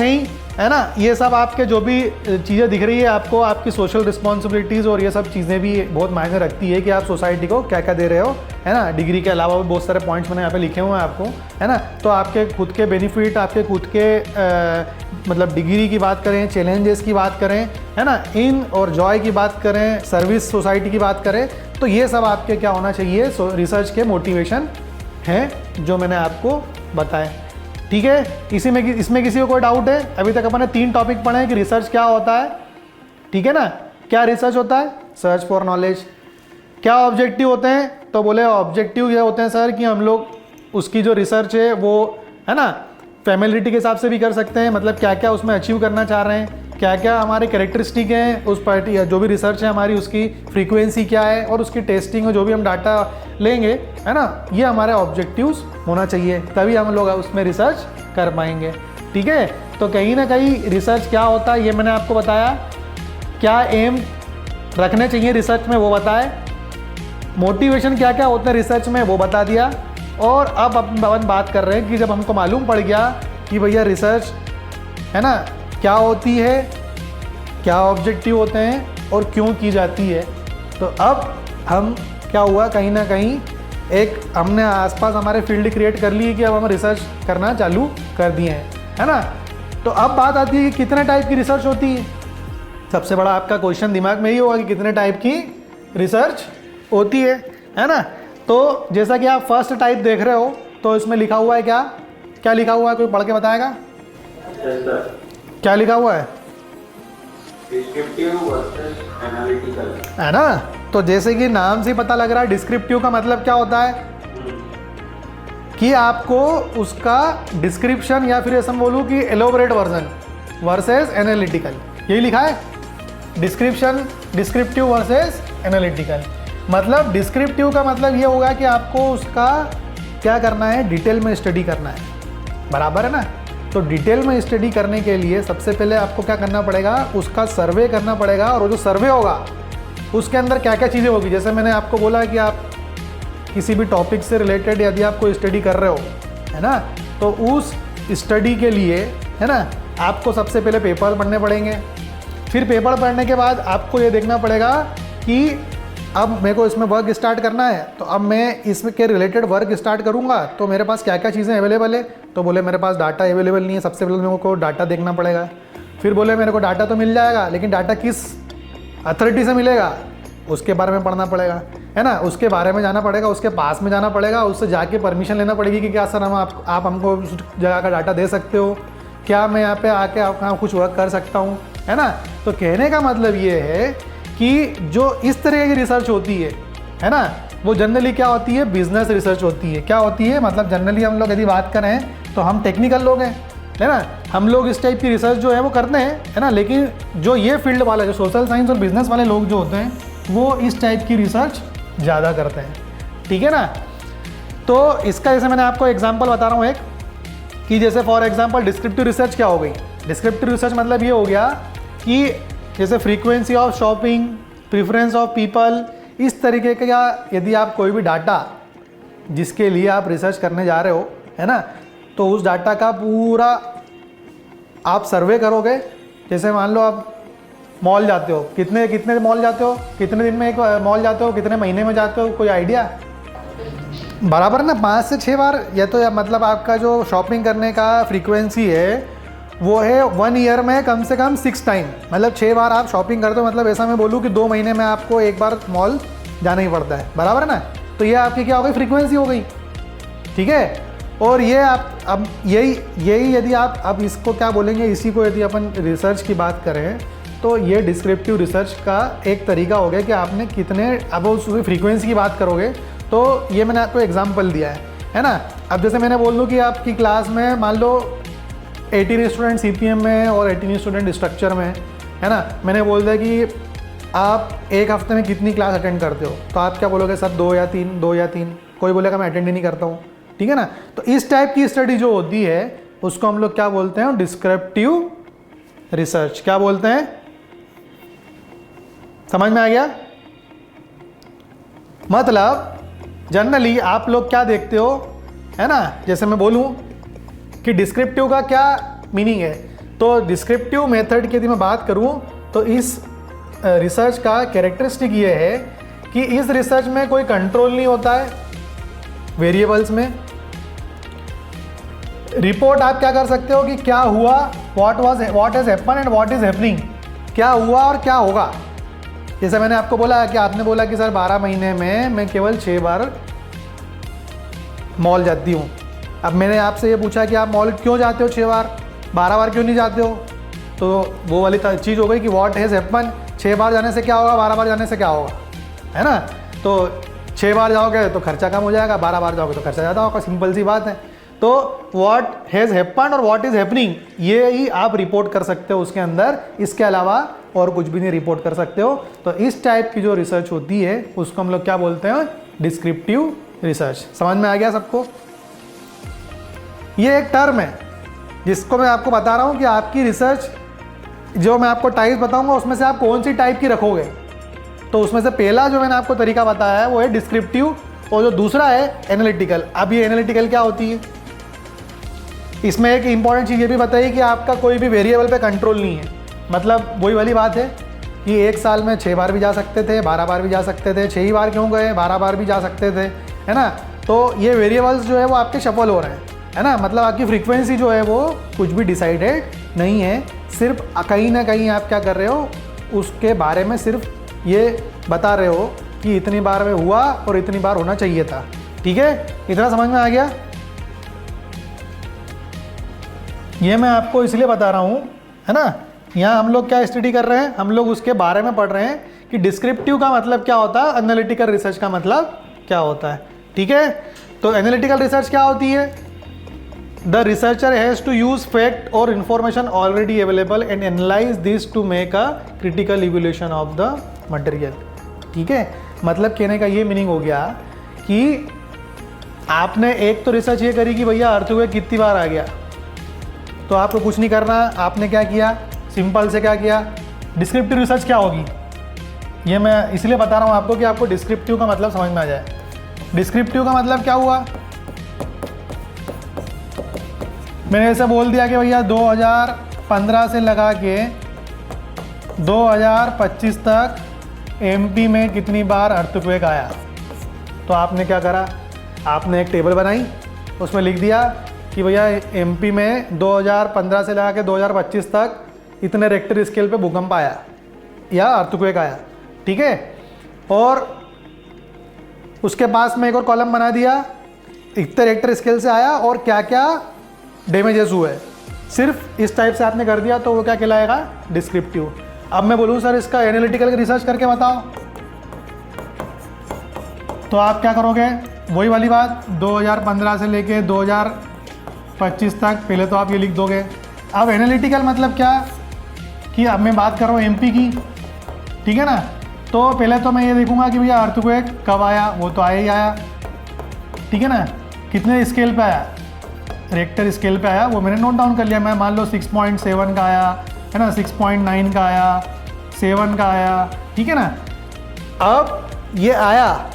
है ना। ये सब आपके जो भी चीज़ें दिख रही है आपको, आपकी सोशल रिस्पॉन्सिबिलिटीज़ और ये सब चीज़ें भी बहुत मायने रखती है कि आप सोसाइटी को क्या क्या दे रहे हो, है ना। डिग्री के अलावा भी बहुत सारे पॉइंट्स मैंने यहाँ पे लिखे हुए हैं आपको, है ना। तो आपके खुद के बेनिफिट, आपके खुद के मतलब डिग्री की बात करें, चैलेंजेस की बात करें, है ना, इन और जॉय की बात करें, सर्विस सोसाइटी की बात करें, तो ये सब आपके क्या होना चाहिए, रिसर्च के मोटिवेशन हैं जो मैंने आपको बताए। ठीक है, इसमें किसी को कोई डाउट है? अभी तक अपन ने 3 टॉपिक पढ़े हैं कि रिसर्च क्या होता है, ठीक है ना। क्या रिसर्च होता है? Search for knowledge. क्या ऑब्जेक्टिव होते हैं? तो बोले ऑब्जेक्टिव ये होते हैं सर कि हम लोग उसकी जो रिसर्च है वो, है ना, फैमिलिटी के हिसाब से भी कर सकते हैं, मतलब क्या क्या उसमें अचीव करना चाह रहे हैं, क्या क्या हमारे कैरेक्टरिस्टिक हैं उस पार्टी, जो भी रिसर्च है हमारी उसकी फ्रीक्वेंसी क्या है, और उसकी टेस्टिंग और जो भी हम डाटा लेंगे, है ना, ये हमारे ऑब्जेक्टिव्स होना चाहिए, तभी हम लोग उसमें रिसर्च कर पाएंगे। ठीक है, तो कहीं ना कहीं रिसर्च क्या होता है ये मैंने आपको बताया, क्या एम रखने चाहिए रिसर्च में वो बताए, मोटिवेशन क्या क्या होते हैं रिसर्च में वो बता दिया। और अब अपन बात कर रहे हैं कि जब हमको मालूम पड़ गया कि भैया रिसर्च, है ना, क्या होती है, क्या ऑब्जेक्टिव होते हैं और क्यों की जाती है, तो अब हम क्या हुआ, कहीं ना कहीं एक हमने आसपास हमारे फील्ड क्रिएट कर ली कि अब हम रिसर्च करना चालू कर दिए हैं, है ना। तो अब बात आती है कि कितने टाइप की रिसर्च होती है। सबसे बड़ा आपका क्वेश्चन दिमाग में ही होगा कि कितने टाइप की रिसर्च होती है ना। तो जैसा कि आप फर्स्ट टाइप देख रहे हो, तो इसमें लिखा हुआ है क्या क्या लिखा हुआ है, कोई पढ़ के बताएगा? क्या लिखा हुआ है? डिस्क्रिप्टिव वर्सेस एनालिटिकल, है ना। तो जैसे कि नाम से पता लग रहा है, डिस्क्रिप्टिव का मतलब क्या होता है कि आपको उसका डिस्क्रिप्शन या फिर ऐसा बोलूँ कि एलोबरेट वर्जन वर्सेस एनालिटिकल, यही लिखा है। डिस्क्रिप्टिव वर्सेस एनालिटिकल, मतलब डिस्क्रिप्टिव का मतलब ये होगा कि आपको उसका क्या करना है, डिटेल में स्टडी करना है, बराबर है ना। तो डिटेल में स्टडी करने के लिए सबसे पहले आपको क्या करना पड़ेगा, उसका सर्वे करना पड़ेगा, और वो जो सर्वे होगा उसके अंदर क्या क्या चीज़ें होगी। जैसे मैंने आपको बोला कि आप किसी भी टॉपिक से रिलेटेड यदि आप कोई स्टडी कर रहे हो, है ना, तो उस स्टडी के लिए, है ना, आपको सबसे पहले पेपर पढ़ने पड़ेंगे। फिर पेपर पढ़ने के बाद आपको ये देखना पड़ेगा कि अब मेरे को इसमें वर्क स्टार्ट करना है, तो अब मैं इसके रिलेटेड वर्क स्टार्ट करूँगा, तो मेरे पास क्या क्या चीज़ें अवेलेबल है। तो बोले मेरे पास डाटा अवेलेबल नहीं है, सबसे पहले मेरे को डाटा देखना पड़ेगा। फिर बोले मेरे को डाटा तो मिल जाएगा, लेकिन डाटा किस अथॉरिटी से मिलेगा उसके बारे में पढ़ना पड़ेगा, है ना। उसके बारे में जाना पड़ेगा, उसके पास में जाना पड़ेगा, उससे जाके परमिशन लेना पड़ेगी कि क्या सर हम आप हमको उस जगह का डाटा दे सकते हो, क्या मैं यहाँ पे आके आपका कुछ वर्क कर सकता हूँ, है ना। तो कहने का मतलब ये है कि जो इस तरह की रिसर्च होती है ना, वो जनरली क्या होती है, बिजनेस रिसर्च होती है। क्या होती है, मतलब जनरली हम लोग यदि बात करें तो हम टेक्निकल लोग हैं, है ना, हम लोग इस टाइप की रिसर्च जो है वो करते हैं, है ना। लेकिन जो ये फील्ड वाले, जो सोशल साइंस और बिजनेस वाले लोग जो होते हैं, वो इस टाइप की रिसर्च ज़्यादा करते हैं, ठीक है ना। तो इसका जैसे मैंने आपको एग्जाम्पल बता रहा हूँ एक, कि जैसे फॉर एग्जाम्पल डिस्क्रिप्टिव रिसर्च क्या हो गई। डिस्क्रिप्टिव रिसर्च मतलब ये हो गया कि जैसे frequency of shopping, preference of people, इस तरीके का यदि आप कोई भी डाटा जिसके लिए आप रिसर्च करने जा रहे हो, है ना, तो उस डाटा का पूरा आप सर्वे करोगे। जैसे मान लो आप मॉल जाते हो, कितने मॉल जाते हो, कितने दिन में एक मॉल जाते हो, कितने महीने में जाते हो, कोई आइडिया? बराबर ना, 5 से 6 बार। या तो या मतलब आपका जो शॉपिंग करने का फ्रीक्वेंसी है वो है 1 ईयर में कम से कम 6 टाइम, मतलब 6 बार आप शॉपिंग करते हो। मतलब ऐसा मैं बोलूँ कि 2 महीने में आपको एक बार मॉल जाना ही पड़ता है, बराबर है ना। तो ये आपकी क्या हो गई, फ्रीक्वेंसी हो गई, ठीक है। और ये आप अब यही यदि आप अब इसको क्या बोलेंगे, इसी को यदि अपन रिसर्च की बात करें तो ये डिस्क्रिप्टिव रिसर्च का एक तरीका हो गया कि आपने कितने, अब उसकी फ्रीक्वेंसी की बात करोगे तो ये मैंने आपको एग्जांपल दिया है ना। अब जैसे मैंने बोल दूँ कि आपकी क्लास में मान लो 18 स्टूडेंट CPM में और 18 स्टूडेंट स्ट्रक्चर में है ना, मैंने बोल दिया कि आप एक हफ्ते में कितनी क्लास अटेंड करते हो, तो आप क्या बोलोगे सर 2 या 3, कोई बोलेगा मैं अटेंड ही नहीं करता हूँ, ठीक है ना। तो इस टाइप की स्टडी जो होती है उसको हम लोग क्या बोलते हैं, डिस्क्रिप्टिव रिसर्च। क्या बोलते हैं, समझ में आ गया? मतलब जनरली आप लोग क्या देखते हो, है ना, जैसे मैं बोलूं कि डिस्क्रिप्टिव का क्या मीनिंग है, तो डिस्क्रिप्टिव मेथड की यदि मैं बात करूं तो इस रिसर्च का कैरेक्टरिस्टिक ये है कि इस रिसर्च में कोई कंट्रोल नहीं होता है वेरिएबल्स में। रिपोर्ट आप क्या कर सकते हो कि क्या हुआ, what has happen and what is happening, क्या हुआ और क्या होगा। जैसे मैंने आपको बोला कि आपने बोला कि सर 12 महीने में मैं केवल 6 बार मॉल जाती हूँ। अब मैंने आपसे ये पूछा कि आप मॉल क्यों जाते हो 6 बार, 12 बार क्यों नहीं जाते हो, तो वो वाली चीज़ हो गई कि व्हाट हैज़ हैपन, 6 बार जाने से क्या होगा, 12 बार जाने से क्या होगा, है ना। तो 6 बार जाओगे तो खर्चा कम हो जाएगा, 12 बार जाओगे तो खर्चा ज़्यादा होगा, सिंपल सी बात है। तो व्हाट हैज़ हैपन और व्हाट इज़ हैपनिंग ये ही आप रिपोर्ट कर सकते हो उसके अंदर, इसके अलावा और कुछ भी नहीं रिपोर्ट कर सकते हो। तो इस टाइप की जो रिसर्च होती है उसको हम लोग क्या बोलते हैं, डिस्क्रिप्टिव रिसर्च। समझ में आ गया सबको? ये एक टर्म है जिसको मैं आपको बता रहा हूँ कि आपकी रिसर्च जो मैं आपको टाइप बताऊँगा उसमें से आप कौन सी टाइप की रखोगे। तो उसमें से पहला जो मैंने आपको तरीका बताया है वो है डिस्क्रिप्टिव, और जो दूसरा है एनालिटिकल। अब ये एनालिटिकल क्या होती है, इसमें एक इंपॉर्टेंट चीज़ ये भी बताइए कि आपका कोई भी वेरिएबल पे कंट्रोल नहीं है। मतलब वही वाली बात है कि एक साल में 6 बार भी जा सकते थे, 12 बार भी जा सकते थे, 6 ही बार क्यों गए, 12 बार भी जा सकते थे, है ना। तो ये वेरिएबल्स जो है वो आपके शफल हो रहे हैं, है ना। मतलब आपकी फ्रीक्वेंसी जो है वो कुछ भी डिसाइडेड नहीं है, सिर्फ कहीं ना कहीं आप क्या कर रहे हो उसके बारे में सिर्फ ये बता रहे हो कि इतनी बार में हुआ और इतनी बार होना चाहिए था। ठीक है, इतना समझ में आ गया? ये मैं आपको इसलिए बता रहा हूँ, है ना। यहाँ हम लोग क्या स्टडी कर रहे हैं, हम लोग उसके बारे में पढ़ रहे हैं कि डिस्क्रिप्टिव का मतलब क्या होता है, एनालिटिकल रिसर्च का मतलब क्या होता है। ठीक है, तो एनालिटिकल रिसर्च क्या होती है, the researcher has to use fact और information already available and analyse this to make a critical evolution of the material. ठीक है, मतलब कहने का ये मीनिंग हो गया कि आपने एक तो रिसर्च ये करी कि भैया अर्थक्वेक कितनी बार आ गया, तो आपको कुछ नहीं करना, आपने क्या किया, सिंपल से क्या किया, डिस्क्रिप्टिव रिसर्च क्या होगी ये मैं इसलिए बता रहा हूँ आपको कि आपको डिस्क्रिप्टिव का मतलब समझ में आ जाए। डिस्क्रिप्टिव का मतलब क्या हुआ, मैंने ऐसे बोल दिया कि भैया 2015 से लगा के 2025 तक एमपी में कितनी बार अर्थक्वेक आया। तो आपने क्या करा, आपने एक टेबल बनाई, उसमें लिख दिया कि भैया एमपी में 2015 से लगा के 2025 तक इतने रेक्टर स्केल पे भूकंप आया या अर्थक्वेक आया। ठीक है, और उसके पास में एक और कॉलम बना दिया, इतने रेक्टर स्केल से आया और क्या क्या डैमेजेस हुए। सिर्फ इस टाइप से आपने कर दिया तो वो क्या कहलाएगा, डिस्क्रिप्टिव। अब मैं बोलूँ सर इसका एनालिटिकल रिसर्च करके बताओ, तो आप क्या करोगे, वही वाली बात 2015 से लेके 2025 तक, पहले तो आप ये लिख दोगे। अब एनालिटिकल मतलब क्या कि अब मैं बात कर रहा हूँ एमपी की, ठीक है ना। तो पहले तो मैं ये देखूंगा कि भैया अर्थक्वेक कब आया, वो तो आया ही आया, ठीक है ना। कितने स्केल पे आया, रेक्टर स्केल पे आया, वो मैंने नोट डाउन कर लिया। मैं मान लो 6.7 का आया, है ना, 6.9 का आया, 7 का आया, ठीक है ना। अब ये आया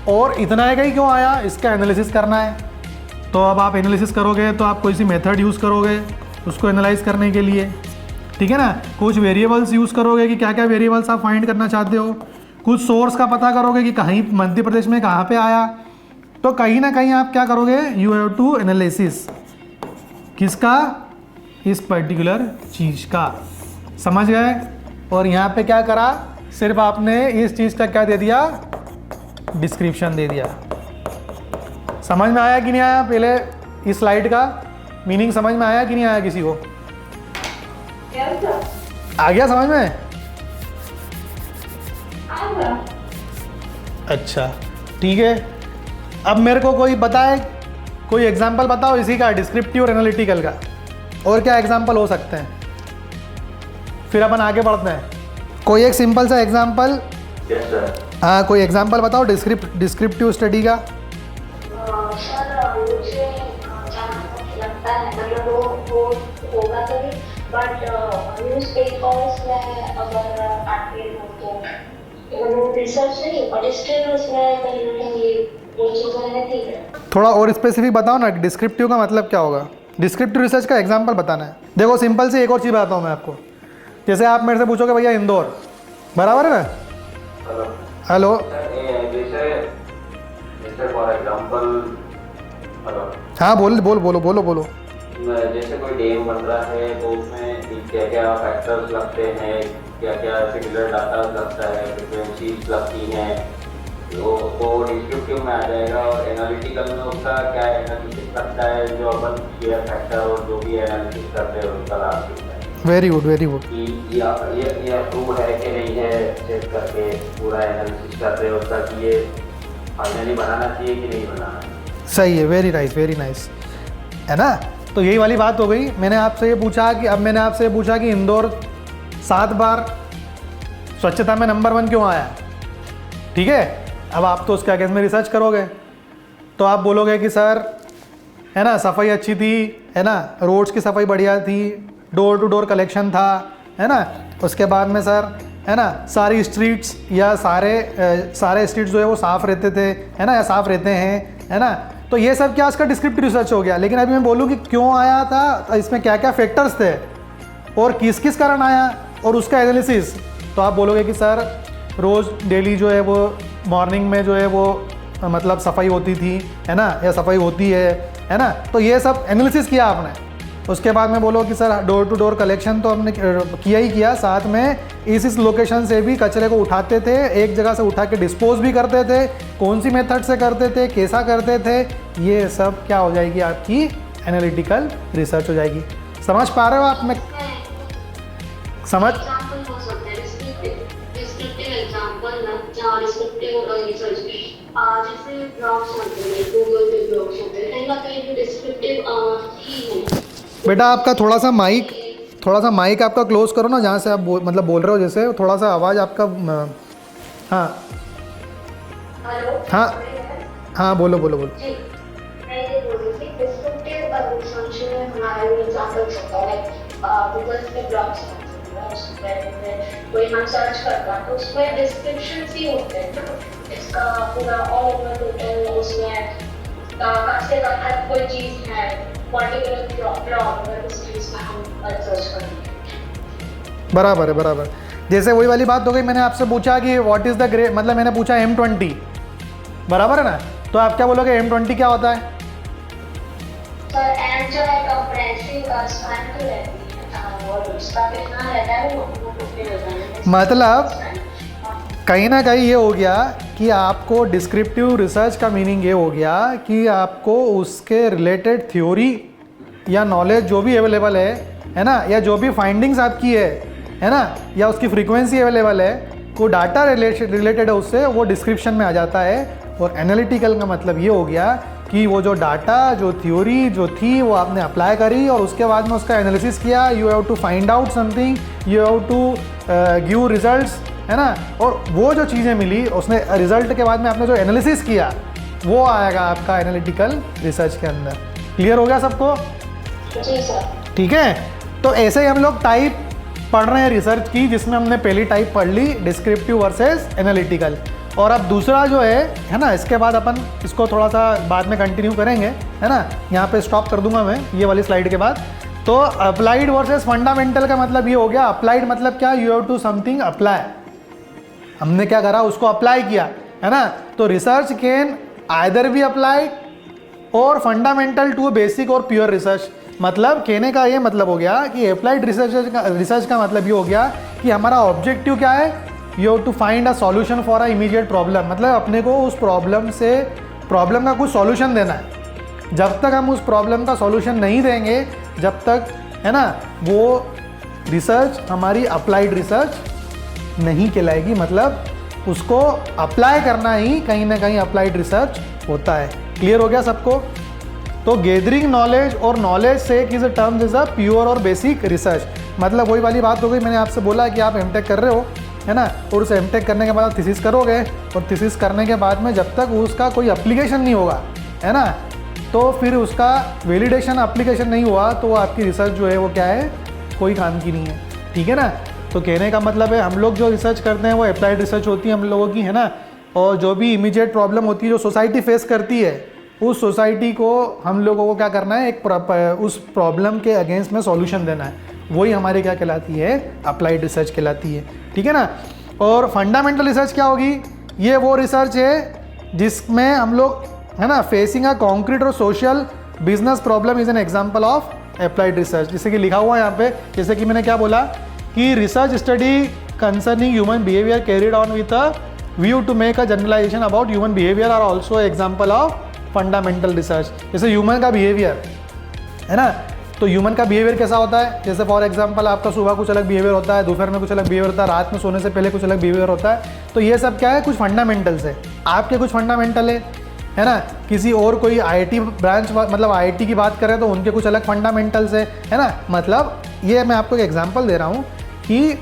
और इतना आएगा ही क्यों आया, इसका एनालिसिस करना है। तो अब आप एनालिसिस करोगे तो आप कोई सी मेथड यूज़ करोगे उसको एनालाइज करने के लिए, ठीक है ना। कुछ वेरिएबल्स यूज़ करोगे कि क्या क्या वेरिएबल्स आप फाइंड करना चाहते हो, कुछ सोर्स का पता करोगे कि कहीं मध्य प्रदेश में कहाँ पे आया। तो कहीं ना कहीं आप क्या करोगे, यू हैव टू एनालिसिस किसका, इस पर्टिकुलर चीज़ का। समझ गए। और यहाँ पे क्या करा, सिर्फ आपने इस चीज़ का क्या दे दिया, डिस्क्रिप्शन दे दिया। समझ में आया कि नहीं आया, पहले इस स्लाइड का मीनिंग समझ में आया कि नहीं आया किसी को? Yes, sir. आ गया समझ में? आएगा। अच्छा ठीक है। अब मेरे को कोई बताए, कोई एग्जाम्पल बताओ इसी का, डिस्क्रिप्टिव और एनालिटिकल का। और क्या एग्जाम्पल हो सकते हैं, फिर अपन आगे बढ़ते हैं। कोई एक सिंपल सा एग्जाम्पल, यस सर। हाँ कोई एग्जाम्पल बताओ डिस्क्रिप्टिव स्टडी का। सर मुझे जहाँ तक लगता है मतलब वो होगा तो नहीं, बट न्यूज़पेपर्स में अगर आर्टिकल हो तो रिसर्च नहीं, बट स्टिल उसमें कहीं ना कहीं वो चीज़ें रहती है। थोड़ा और स्पेसिफिक बताओ ना, डिस्क्रिप्टिव का मतलब क्या होगा? डिस्क्रिप्टिव रिसर्च का एग्जाम्पल बताना है। देखो सिंपल से एक और चीज़ बताता हूँ मैं आपको। जैसे आप मेरे से पूछोगे भैया इंदौर, बराबर है ना? हेलो जैसे फॉर एग्जांपल, हेलो, हाँ बोलो। जैसे कोई डैम बन रहा है तो उसमें क्या क्या फैक्टर्स लगते हैं, क्या क्या सिमिलर डाटा लगता है, फ्रीक्वेंसीज लगती हैं, तो डिस्क्रिप्टिव में आ जाएगा। और एनालिटिकल में उसका क्या एनालिसिस लगता है, जो अपन शेयर फैक्टर और जो भी एनालिसिस करते हैं उसका लाभ मिलता है। वेरी गुड कि ये अप्रूव है कि नहीं है, चेक करके पूरा एनालिसिस करते हैं उसका कि ये फाइनली बनाना चाहिए कि नहीं बनाना। सही है, वेरी नाइस है ना। तो यही वाली बात हो गई। मैंने आपसे ये पूछा कि इंदौर 7 बार स्वच्छता में नंबर 1 क्यों आया, ठीक है। अब आप तो उसके अगेंस्ट में रिसर्च करोगे, तो आप बोलोगे कि सर है ना सफाई अच्छी थी, है ना, रोड्स की सफाई बढ़िया थी, डोर टू डोर कलेक्शन था, है ना। उसके बाद में सर है ना सारी स्ट्रीट्स या सारे स्ट्रीट्स जो है वो साफ़ रहते थे, है ना, या साफ़ रहते हैं, है ना। तो ये सब क्या इसका डिस्क्रिप्टिव रिसर्च हो गया। लेकिन अभी मैं बोलूँ कि क्यों आया था, इसमें क्या क्या फैक्टर्स थे और किस किस कारण आया और उसका एनालिसिस, तो आप बोलोगे कि सर रोज़ डेली जो है वो मॉर्निंग में जो है वो मतलब सफाई होती थी, है ना, या सफाई होती है ना। तो ये सब एनालिसिस किया आपने। उसके बाद में बोलो कि sir door to door collection तो हमने किया ही किया, साथ में इस लोकेशन से भी कचरे को उठाते थे, एक जगह से उठा के डिस्पोज भी करते थे, कौन सी मेथड से करते थे, कैसा करते थे, ये सब क्या हो जाएगी आपकी एनालिटिकल रिसर्च हो जाएगी। समझ पा रहे हो आप? मैं समझ एग्जांपल हो सकते हैं डिस्क्रिप्टिव एग्जांपल ना, जहाँ डिस्क्रिप्टिव रिसर्च जैसे ब्लॉग्स होते हैं, गूगल पे ब्लॉग्स होते हैं, कहीं ना कहीं भी डिस्क्रिप्टिव ही है। बेटा आपका थोड़ा सा माइक आपका क्लोज करो ना, जहाँ से आप बोल रहे हो, जैसे थोड़ा सा आवाज़ आपका हाँ हेलो, हाँ बोलो। जी मैं ये बोल रही थी डिस्क्रिप्टिव रिसर्च में हमारा एग्जांपल्स होता है गूगल पे ब्लॉग्स होते हैं, उसमें कोई हम सर्च करता है तो उसमें डिस्क्रिप्शन ही होते हैं ना, इसका पूरा ऑल ओवर टोटल, उसमें कहाँ से कहाँ कोई चीज़ है पर्टिकुलर ब्लॉग अगर उस चीज़ में हम सर्च करें। बराबर। जैसे वही वाली बात हो गई, मैंने आपसे पूछा कि व्हाट इज़ द ग्रेट, मतलब मैंने पूछा M20, बराबर है ना, तो आप क्या बोलोगे M20 क्या होता है? सर एम जो है कंप्रेहेंसिव स्पैन तो रहती है और उसका कितना रहता है वो मतलब कहीं ना कहीं ये हो गया कि आपको डिस्क्रिप्टिव रिसर्च का मीनिंग ये हो गया कि आपको उसके रिलेटेड थ्योरी या नॉलेज जो भी अवेलेबल है ना, या जो भी फाइंडिंग्स आपकी है ना, या उसकी फ्रीक्वेंसी अवेलेबल है, को डाटा रिलेटेड है उससे, वो डिस्क्रिप्शन में आ जाता है। और एनालिटिकल का मतलब ये हो गया कि वो जो डाटा, जो थ्योरी जो थी वो आपने अप्लाई करी और उसके बाद में उसका एनालिसिस किया। You have to find out something, you have to give results, है ना। और वो जो चीज़ें मिली उसने रिजल्ट के बाद में आपने जो एनालिसिस किया वो आएगा आपका एनालिटिकल रिसर्च के अंदर। क्लियर हो गया सबको? जी सर। ठीक है, तो ऐसे ही हम लोग टाइप पढ़ रहे हैं रिसर्च की, जिसमें हमने पहली टाइप पढ़ ली डिस्क्रिप्टिव वर्सेस एनालिटिकल। और अब दूसरा जो है ना, इसके बाद अपन इसको थोड़ा सा बाद में कंटिन्यू करेंगे, है ना। यहाँ पे स्टॉप कर दूंगा मैं ये वाली स्लाइड के बाद। तो अप्लाइड वर्सेस फंडामेंटल का मतलब ये हो गया। अप्लाइड मतलब क्या, you have to something apply, हमने क्या करा उसको अप्लाई किया, है ना। तो research can either be applied और फंडामेंटल टू बेसिक और प्योर रिसर्च। मतलब कहने का ये मतलब हो गया कि अप्लाइड रिसर्च का मतलब ये हो गया कि हमारा ऑब्जेक्टिव क्या है, you have to find a solution for a immediate problem. मतलब अपने को उस प्रॉब्लम का कुछ सॉल्यूशन देना जब तक हम उस प्रॉब्लम का सॉल्यूशन नहीं देंगे, जब तक, है ना, वो रिसर्च हमारी अप्लाइड रिसर्च नहीं कहलाएगी। मतलब उसको अप्लाई करना ही कहीं ना कहीं अप्लाइड रिसर्च होता है। क्लियर हो गया सबको? तो गैदरिंग नॉलेज और नॉलेज से is a terms is a pure और बेसिक रिसर्च। मतलब वही वाली बात हो गई, मैंने आपसे बोला कि आप एमटेक कर रहे हो, है ना, और उस एमटेक करने के बाद आप थीसिस करोगे, और थीसिस करने के बाद में जब तक उसका कोई एप्लीकेशन नहीं होगा, है ना, तो फिर उसका वैलिडेशन एप्लीकेशन नहीं हुआ तो वो आपकी रिसर्च जो है वो क्या है, कोई काम की नहीं है। ठीक है ना? तो कहने का मतलब है हम लोग जो रिसर्च करते हैं वो अप्लाइड रिसर्च होती है हम लोगों की, है ना, और जो भी इमीडिएट प्रॉब्लम होती है जो सोसाइटी फेस करती है, उस सोसाइटी को हम लोगों को क्या करना है, एक उस प्रॉब्लम के अगेंस्ट में सॉल्यूशन देना है, वही हमारी क्या कहलाती है, अप्लाइड रिसर्च कहलाती है। ठीक है ना? और फंडामेंटल रिसर्च क्या होगी? ये वो रिसर्च है जिसमें हम लोग, है ना, फेसिंग अ कॉन्क्रीट और social business problem is an example of applied research. जैसे कि लिखा हुआ है यहाँ पे, जैसे कि मैंने क्या बोला कि research study concerning human behaviour carried on with a view to make a generalisation about human behaviour are also example of fundamental research. जैसे ह्यूमन का बिहेवियर, है ना, तो ह्यूमन का बिहेवियर कैसा होता है? जैसे फॉर एग्जांपल आपका सुबह कुछ अलग बिहेवियर होता है, दोपहर में कुछ अलग बिहेवियर होता है, रात में सोने से पहले कुछ अलग बिहेवियर होता है। तो ये सब क्या है, कुछ फंडामेंटल्स है। आपके कुछ फंडामेंटल है ना, किसी और कोई आईटी ब्रांच, मतलब आईटी की बात करें तो उनके कुछ अलग फंडामेंटल्स है ना। मतलब ये मैं आपको एक एग्जांपल दे रहा हूँ कि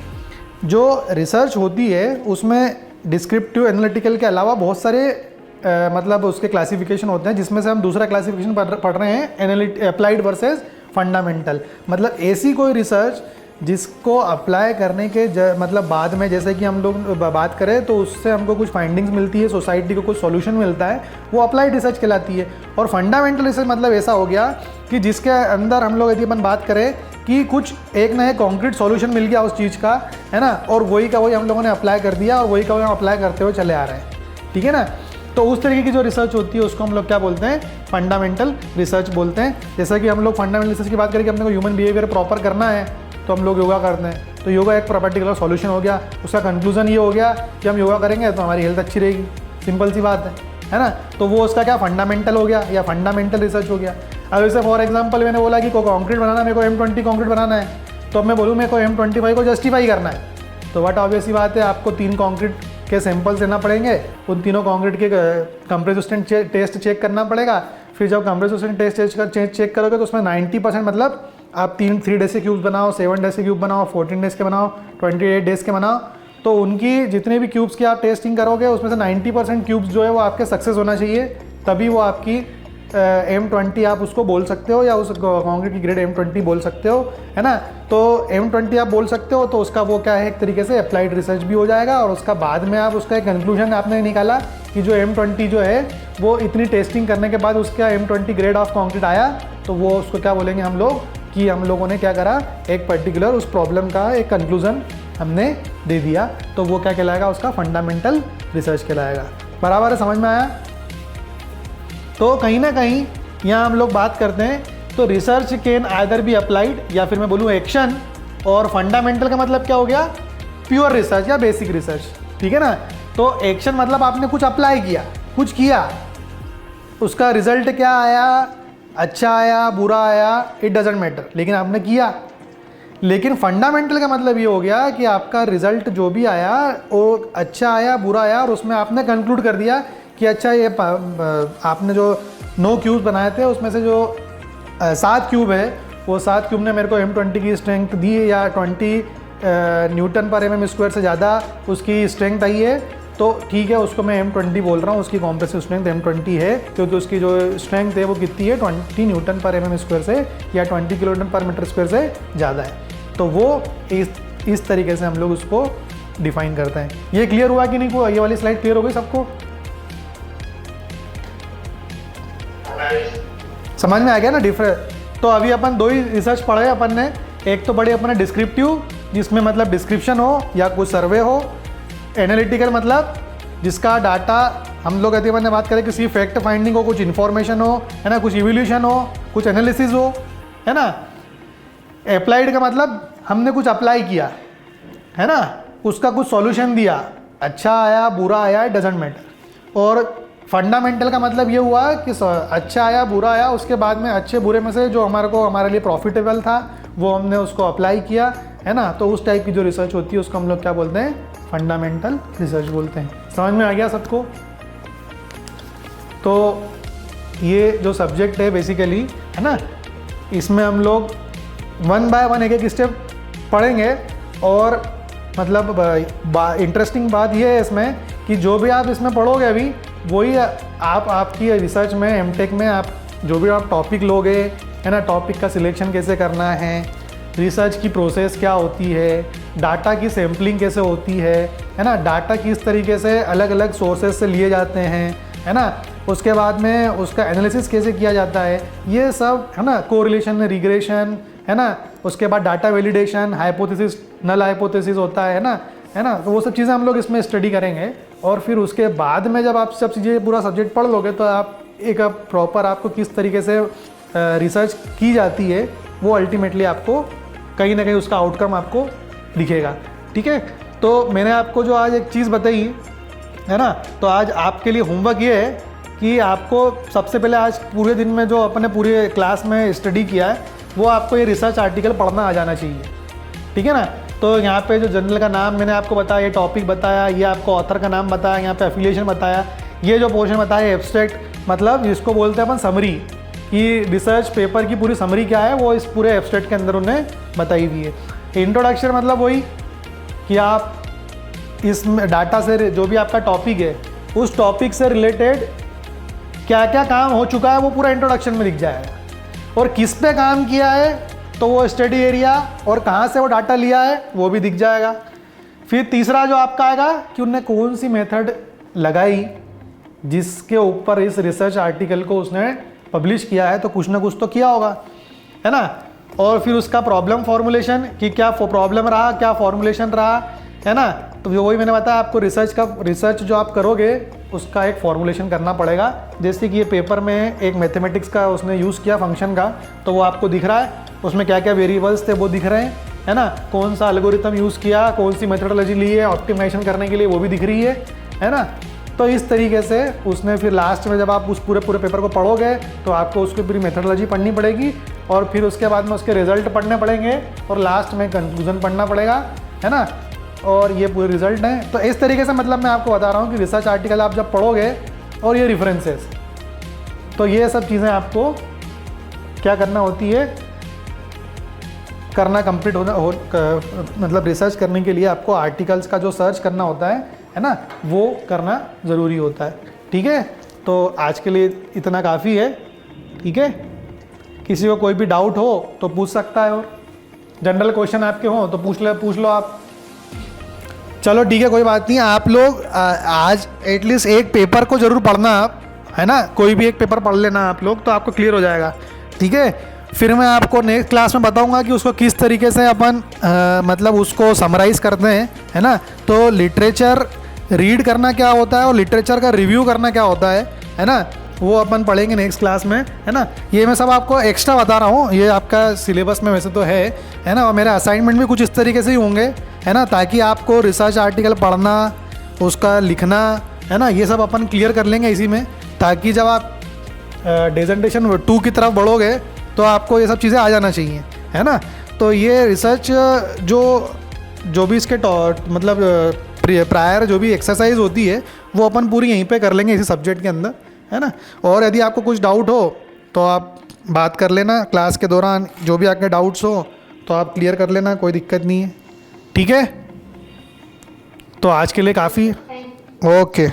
जो रिसर्च होती है उसमें डिस्क्रिप्टिव एनालिटिकल के अलावा बहुत सारे मतलब उसके क्लासिफिकेशन होते हैं, जिसमें से हम दूसरा क्लासिफिकेशन पढ़ रहे हैं, अप्लाइड वर्सेस फंडामेंटल। मतलब ऐसी कोई रिसर्च जिसको अप्लाई करने के मतलब बाद में, जैसे कि हम लोग बात करें तो उससे हमको कुछ फाइंडिंग्स मिलती है, सोसाइटी को कुछ सॉल्यूशन मिलता है, वो अप्लाइड रिसर्च कहलाती है। और फंडामेंटल रिसर्च मतलब ऐसा हो गया कि जिसके अंदर हम लोग यदि अपन बात करें कि कुछ एक ना एक कॉन्क्रीट सॉल्यूशन मिल गया उस चीज़ का, है ना, और वही का वही हम लोगों ने अप्लाई कर दिया और वही का वही हम अप्लाई करते हुए चले आ रहे हैं। ठीक है ना? तो उस तरीके की जो रिसर्च होती है उसको हम लोग क्या बोलते हैं, फंडामेंटल रिसर्च बोलते हैं। जैसा कि हम लोग फंडामेंटल रिसर्च की बात करें कि अपने को ह्यूमन बिहेवियर प्रॉपर करना है तो हम लोग योगा करते हैं, तो योगा एक पर्टिकुलर सॉल्यूशन हो गया। उसका कंक्लूजन ये हो गया कि हम योगा करेंगे तो हमारी हेल्थ अच्छी रहेगी, सिंपल सी बात है ना। तो वो उसका क्या फंडामेंटल हो गया या फंडामेंटल रिसर्च हो गया। अब जैसे फॉर एग्जाम्पल मैंने बोला कि को कॉन्क्रीट बनाना, मेरे को M20 कॉन्क्रीट बनाना है, तो अब मैं बोलूँ मेरे को M25 को जस्टिफाई करना है, तो बट ऑब्वियस ही बात है आपको 3 कॉन्क्रीट के सैंपल्स लेना पड़ेंगे, उन तीनों कॉन्क्रीट के कंप्रेसिव स्ट्रेंथ टेस्ट चेक करना पड़ेगा। फिर जब कंप्रेसिव स्ट्रेंथ टेस्ट चेक करोगे तो उसमें 90% मतलब आप 3 डेज के क्यूब्स बनाओ, 7 डेज के क्यूब बनाओ, 14 डेज के बनाओ, 28 डेज के बनाओ, तो उनकी जितने भी क्यूब्स की आप टेस्टिंग करोगे उसमें से 90% क्यूब्स जो है वो आपके सक्सेस होना चाहिए, तभी वो आपकी M20 आप उसको बोल सकते हो या उस कॉन्क्रीट की ग्रेड M20 बोल सकते हो, है ना। तो M20 आप बोल सकते हो तो उसका वो क्या है, एक तरीके से अप्लाइड रिसर्च भी हो जाएगा। और उसका बाद में आप उसका एक कंक्लूजन आपने निकाला कि जो M20 जो है वो इतनी टेस्टिंग करने के बाद उसका M20 ग्रेड ऑफ कॉन्क्रीट आया, तो वो उसको क्या बोलेंगे हम लोग कि हम लोगों ने क्या करा, एक पर्टिकुलर उस प्रॉब्लम का एक कंक्लूजन हमने दे दिया, तो वो क्या कहलाएगा, उसका फंडामेंटल रिसर्च कहलाएगा। बराबर है, समझ में आया? तो कहीं ना कहीं यहाँ हम लोग बात करते हैं तो research can either be applied या फिर मैं बोलूँ एक्शन, और फंडामेंटल का मतलब क्या हो गया, प्योर रिसर्च या बेसिक रिसर्च। ठीक है ना। तो एक्शन मतलब आपने कुछ अप्लाई किया, कुछ किया, उसका रिजल्ट क्या आया, अच्छा आया बुरा आया, इट डजेंट मैटर, लेकिन आपने किया। लेकिन फंडामेंटल का मतलब ये हो गया कि आपका रिजल्ट जो भी आया वो अच्छा आया बुरा आया, और उसमें आपने कंक्लूड कर दिया कि अच्छा ये आपने जो 9 क्यूब्स बनाए थे उसमें से जो 7 क्यूब है वो 7 क्यूब ने मेरे को M20 की स्ट्रेंथ दी है, या 20 न्यूटन पर mm² से ज़्यादा उसकी स्ट्रेंथ आई है, तो ठीक है, उसको मैं M20 बोल रहा हूँ, उसकी कॉम्प्रेसिव स्ट्रेंथ M20 है, क्योंकि उसकी जो स्ट्रेंथ है वो कितनी है, 20 न्यूटन पर mm² से या 20 किलोन्यूटन पर मीटर² से ज़्यादा है। तो वो इस तरीके से हम लोग उसको डिफाइन करते हैं। ये क्लियर हुआ कि नहीं? को ये वाली स्लाइड क्लियर हो गई सबको? समझ में आ गया ना डिफरेंस? तो अभी अपन 2 ही रिसर्च पढ़े अपन ने। एक तो पढ़ी अपन ने डिस्क्रिप्टिव, जिसमें मतलब डिस्क्रिप्शन हो या कुछ सर्वे हो। एनालिटिकल मतलब जिसका डाटा हम लोग यदि अपन ने बात करें किसी फैक्ट फाइंडिंग हो, कुछ इन्फॉर्मेशन हो, है ना, कुछ इवोल्यूशन हो, कुछ एनालिसिस हो, है ना। अप्लाइड का मतलब हमने कुछ अप्लाई किया, है ना, उसका कुछ सॉल्यूशन दिया, अच्छा आया बुरा आया, इट डजेंट मैटर। और फंडामेंटल का मतलब ये हुआ कि अच्छा आया बुरा आया, उसके बाद में अच्छे बुरे में से जो हमारे लिए प्रॉफिटेबल था वो हमने उसको अप्लाई किया, है ना। तो उस टाइप की जो रिसर्च होती है उसको हम लोग क्या बोलते हैं, फंडामेंटल रिसर्च बोलते हैं। समझ में आ गया सबको? तो ये जो सब्जेक्ट है बेसिकली, है ना, इसमें हम लोग 1 बाय 1 एक स्टेप पढ़ेंगे। और मतलब इंटरेस्टिंग बात ये है इसमें कि जो भी आप इसमें पढ़ोगे अभी वही आपकी रिसर्च में एमटेक में आप जो भी आप टॉपिक लोगे, है ना, टॉपिक का सिलेक्शन कैसे करना है, रिसर्च की प्रोसेस क्या होती है, डाटा की सैम्पलिंग कैसे होती है ना, डाटा किस तरीके से अलग अलग सोर्सेज से लिए जाते हैं, है ना, उसके बाद में उसका एनालिसिस कैसे किया जाता है, ये सब, है ना, कोरिलेशन रिग्रेशन, है ना, उसके बाद data validation, hypothesis null hypothesis होता है ना, तो वो सब चीज़ें हम लोग इसमें स्टडी करेंगे। और फिर उसके बाद में जब आप सब चीज़ें पूरा सब्जेक्ट पढ़ लोगे तो आप एक प्रॉपर आपको किस तरीके से रिसर्च की जाती है वो अल्टीमेटली आपको कहीं ना कहीं उसका आउटकम आपको दिखेगा। ठीक है, तो मैंने आपको जो आज एक चीज़ बताई, है ना, तो आज आपके लिए होमवर्क ये है कि आपको सबसे पहले आज पूरे दिन में जो अपने पूरे क्लास में स्टडी किया है वो आपको ये रिसर्च आर्टिकल पढ़ना आ जाना चाहिए। ठीक है ना। तो यहाँ पे जो जर्नल का नाम मैंने आपको बताया, ये टॉपिक बताया, ये आपको ऑथर का नाम बताया, यहाँ पे एफिलिएशन बताया, ये जो पोर्शन बताया एब्स्ट्रैक्ट, मतलब जिसको बोलते हैं अपन समरी, कि रिसर्च पेपर की पूरी समरी क्या है वो इस पूरे एब्स्ट्रैक्ट के अंदर उन्हें बताई हुई है। इंट्रोडक्शन मतलब वही कि आप इस डाटा से जो भी आपका टॉपिक है उस टॉपिक से रिलेटेड क्या क्या काम हो चुका है वो पूरा इंट्रोडक्शन में दिख जाएगा, और किस पे काम किया है तो वो स्टडी एरिया और कहाँ से वो डाटा लिया है वो भी दिख जाएगा। फिर तीसरा जो आपका आएगा कि उनने कौन सी मेथड लगाई जिसके ऊपर इस रिसर्च आर्टिकल को उसने पब्लिश किया है, तो कुछ ना कुछ तो किया होगा, है ना। और फिर उसका प्रॉब्लम फॉर्मुलेशन कि क्या प्रॉब्लम रहा, क्या फॉर्मुलेशन रहा, है ना। तो वही मैंने बताया आपको रिसर्च जो आप करोगे उसका एक फॉर्मुलेशन करना पड़ेगा। जैसे कि ये पेपर में एक मैथमेटिक्स का उसने यूज़ किया फंक्शन का, तो वो आपको दिख रहा है, उसमें क्या क्या वेरिएबल्स थे वो दिख रहे हैं, है ना, कौन सा एल्गोरिथम यूज़ किया, कौन सी मेथडोलॉजी ली है ऑप्टिमाइजेशन करने के लिए वो भी दिख रही है ना। तो इस तरीके से उसने फिर लास्ट में जब आप उस पूरे पेपर को पढ़ोगे तो आपको उसकी पूरी मेथडोलॉजी पढ़नी पड़ेगी, और फिर उसके बाद में उसके रिजल्ट पढ़ने पड़ेंगे, और लास्ट में कंक्लूजन पढ़ना पड़ेगा, है ना। और ये पूरे रिजल्ट हैं। तो इस तरीके से मतलब मैं आपको बता रहा हूँ कि रिसर्च आर्टिकल आप जब पढ़ोगे और ये रेफरेंसेस, तो ये सब चीज़ें आपको क्या करना होती है, करना कंप्लीट मतलब रिसर्च करने के लिए आपको आर्टिकल्स का जो सर्च करना होता है ना, वो करना ज़रूरी होता है। ठीक है, तो आज के लिए इतना काफ़ी है। ठीक है, किसी को कोई भी डाउट हो तो पूछ सकता है, और जनरल क्वेश्चन आपके हो तो पूछ लो आप। चलो ठीक है, कोई बात नहीं। आप लोग आज एटलीस्ट एक पेपर को ज़रूर पढ़ना आप, है ना, कोई भी एक पेपर पढ़ लेना आप लोग, तो आपको क्लियर हो जाएगा। ठीक है, फिर मैं आपको नेक्स्ट क्लास में बताऊंगा कि उसको किस तरीके से अपन मतलब उसको समराइज़ करते हैं, है ना। तो लिटरेचर रीड करना क्या होता है और लिटरेचर का रिव्यू करना क्या होता है ना, वो अपन पढ़ेंगे नेक्स्ट क्लास में, है ना। ये मैं सब आपको एक्स्ट्रा बता रहा हूँ, ये आपका सिलेबस में वैसे तो है ना, और मेरे असाइनमेंट भी कुछ इस तरीके से ही होंगे, है ना, ताकि आपको रिसर्च आर्टिकल पढ़ना, उसका लिखना, है ना, ये सब अपन क्लियर कर लेंगे इसी में, ताकि जब आप डेजेंटेशन 2 की तरफ बढ़ोगे तो आपको ये सब चीज़ें आ जाना चाहिए, है ना। तो ये रिसर्च जो भी इसके मतलब प्रायर जो भी एक्सरसाइज होती है वो अपन पूरी यहीं पे कर लेंगे इसी सब्जेक्ट के अंदर, है ना। और यदि आपको कुछ डाउट हो तो आप बात कर लेना क्लास के दौरान, जो भी आपके डाउट्स हो तो आप क्लियर कर लेना, कोई दिक्कत नहीं है। ठीक है, तो आज के लिए काफ़ी, ओके।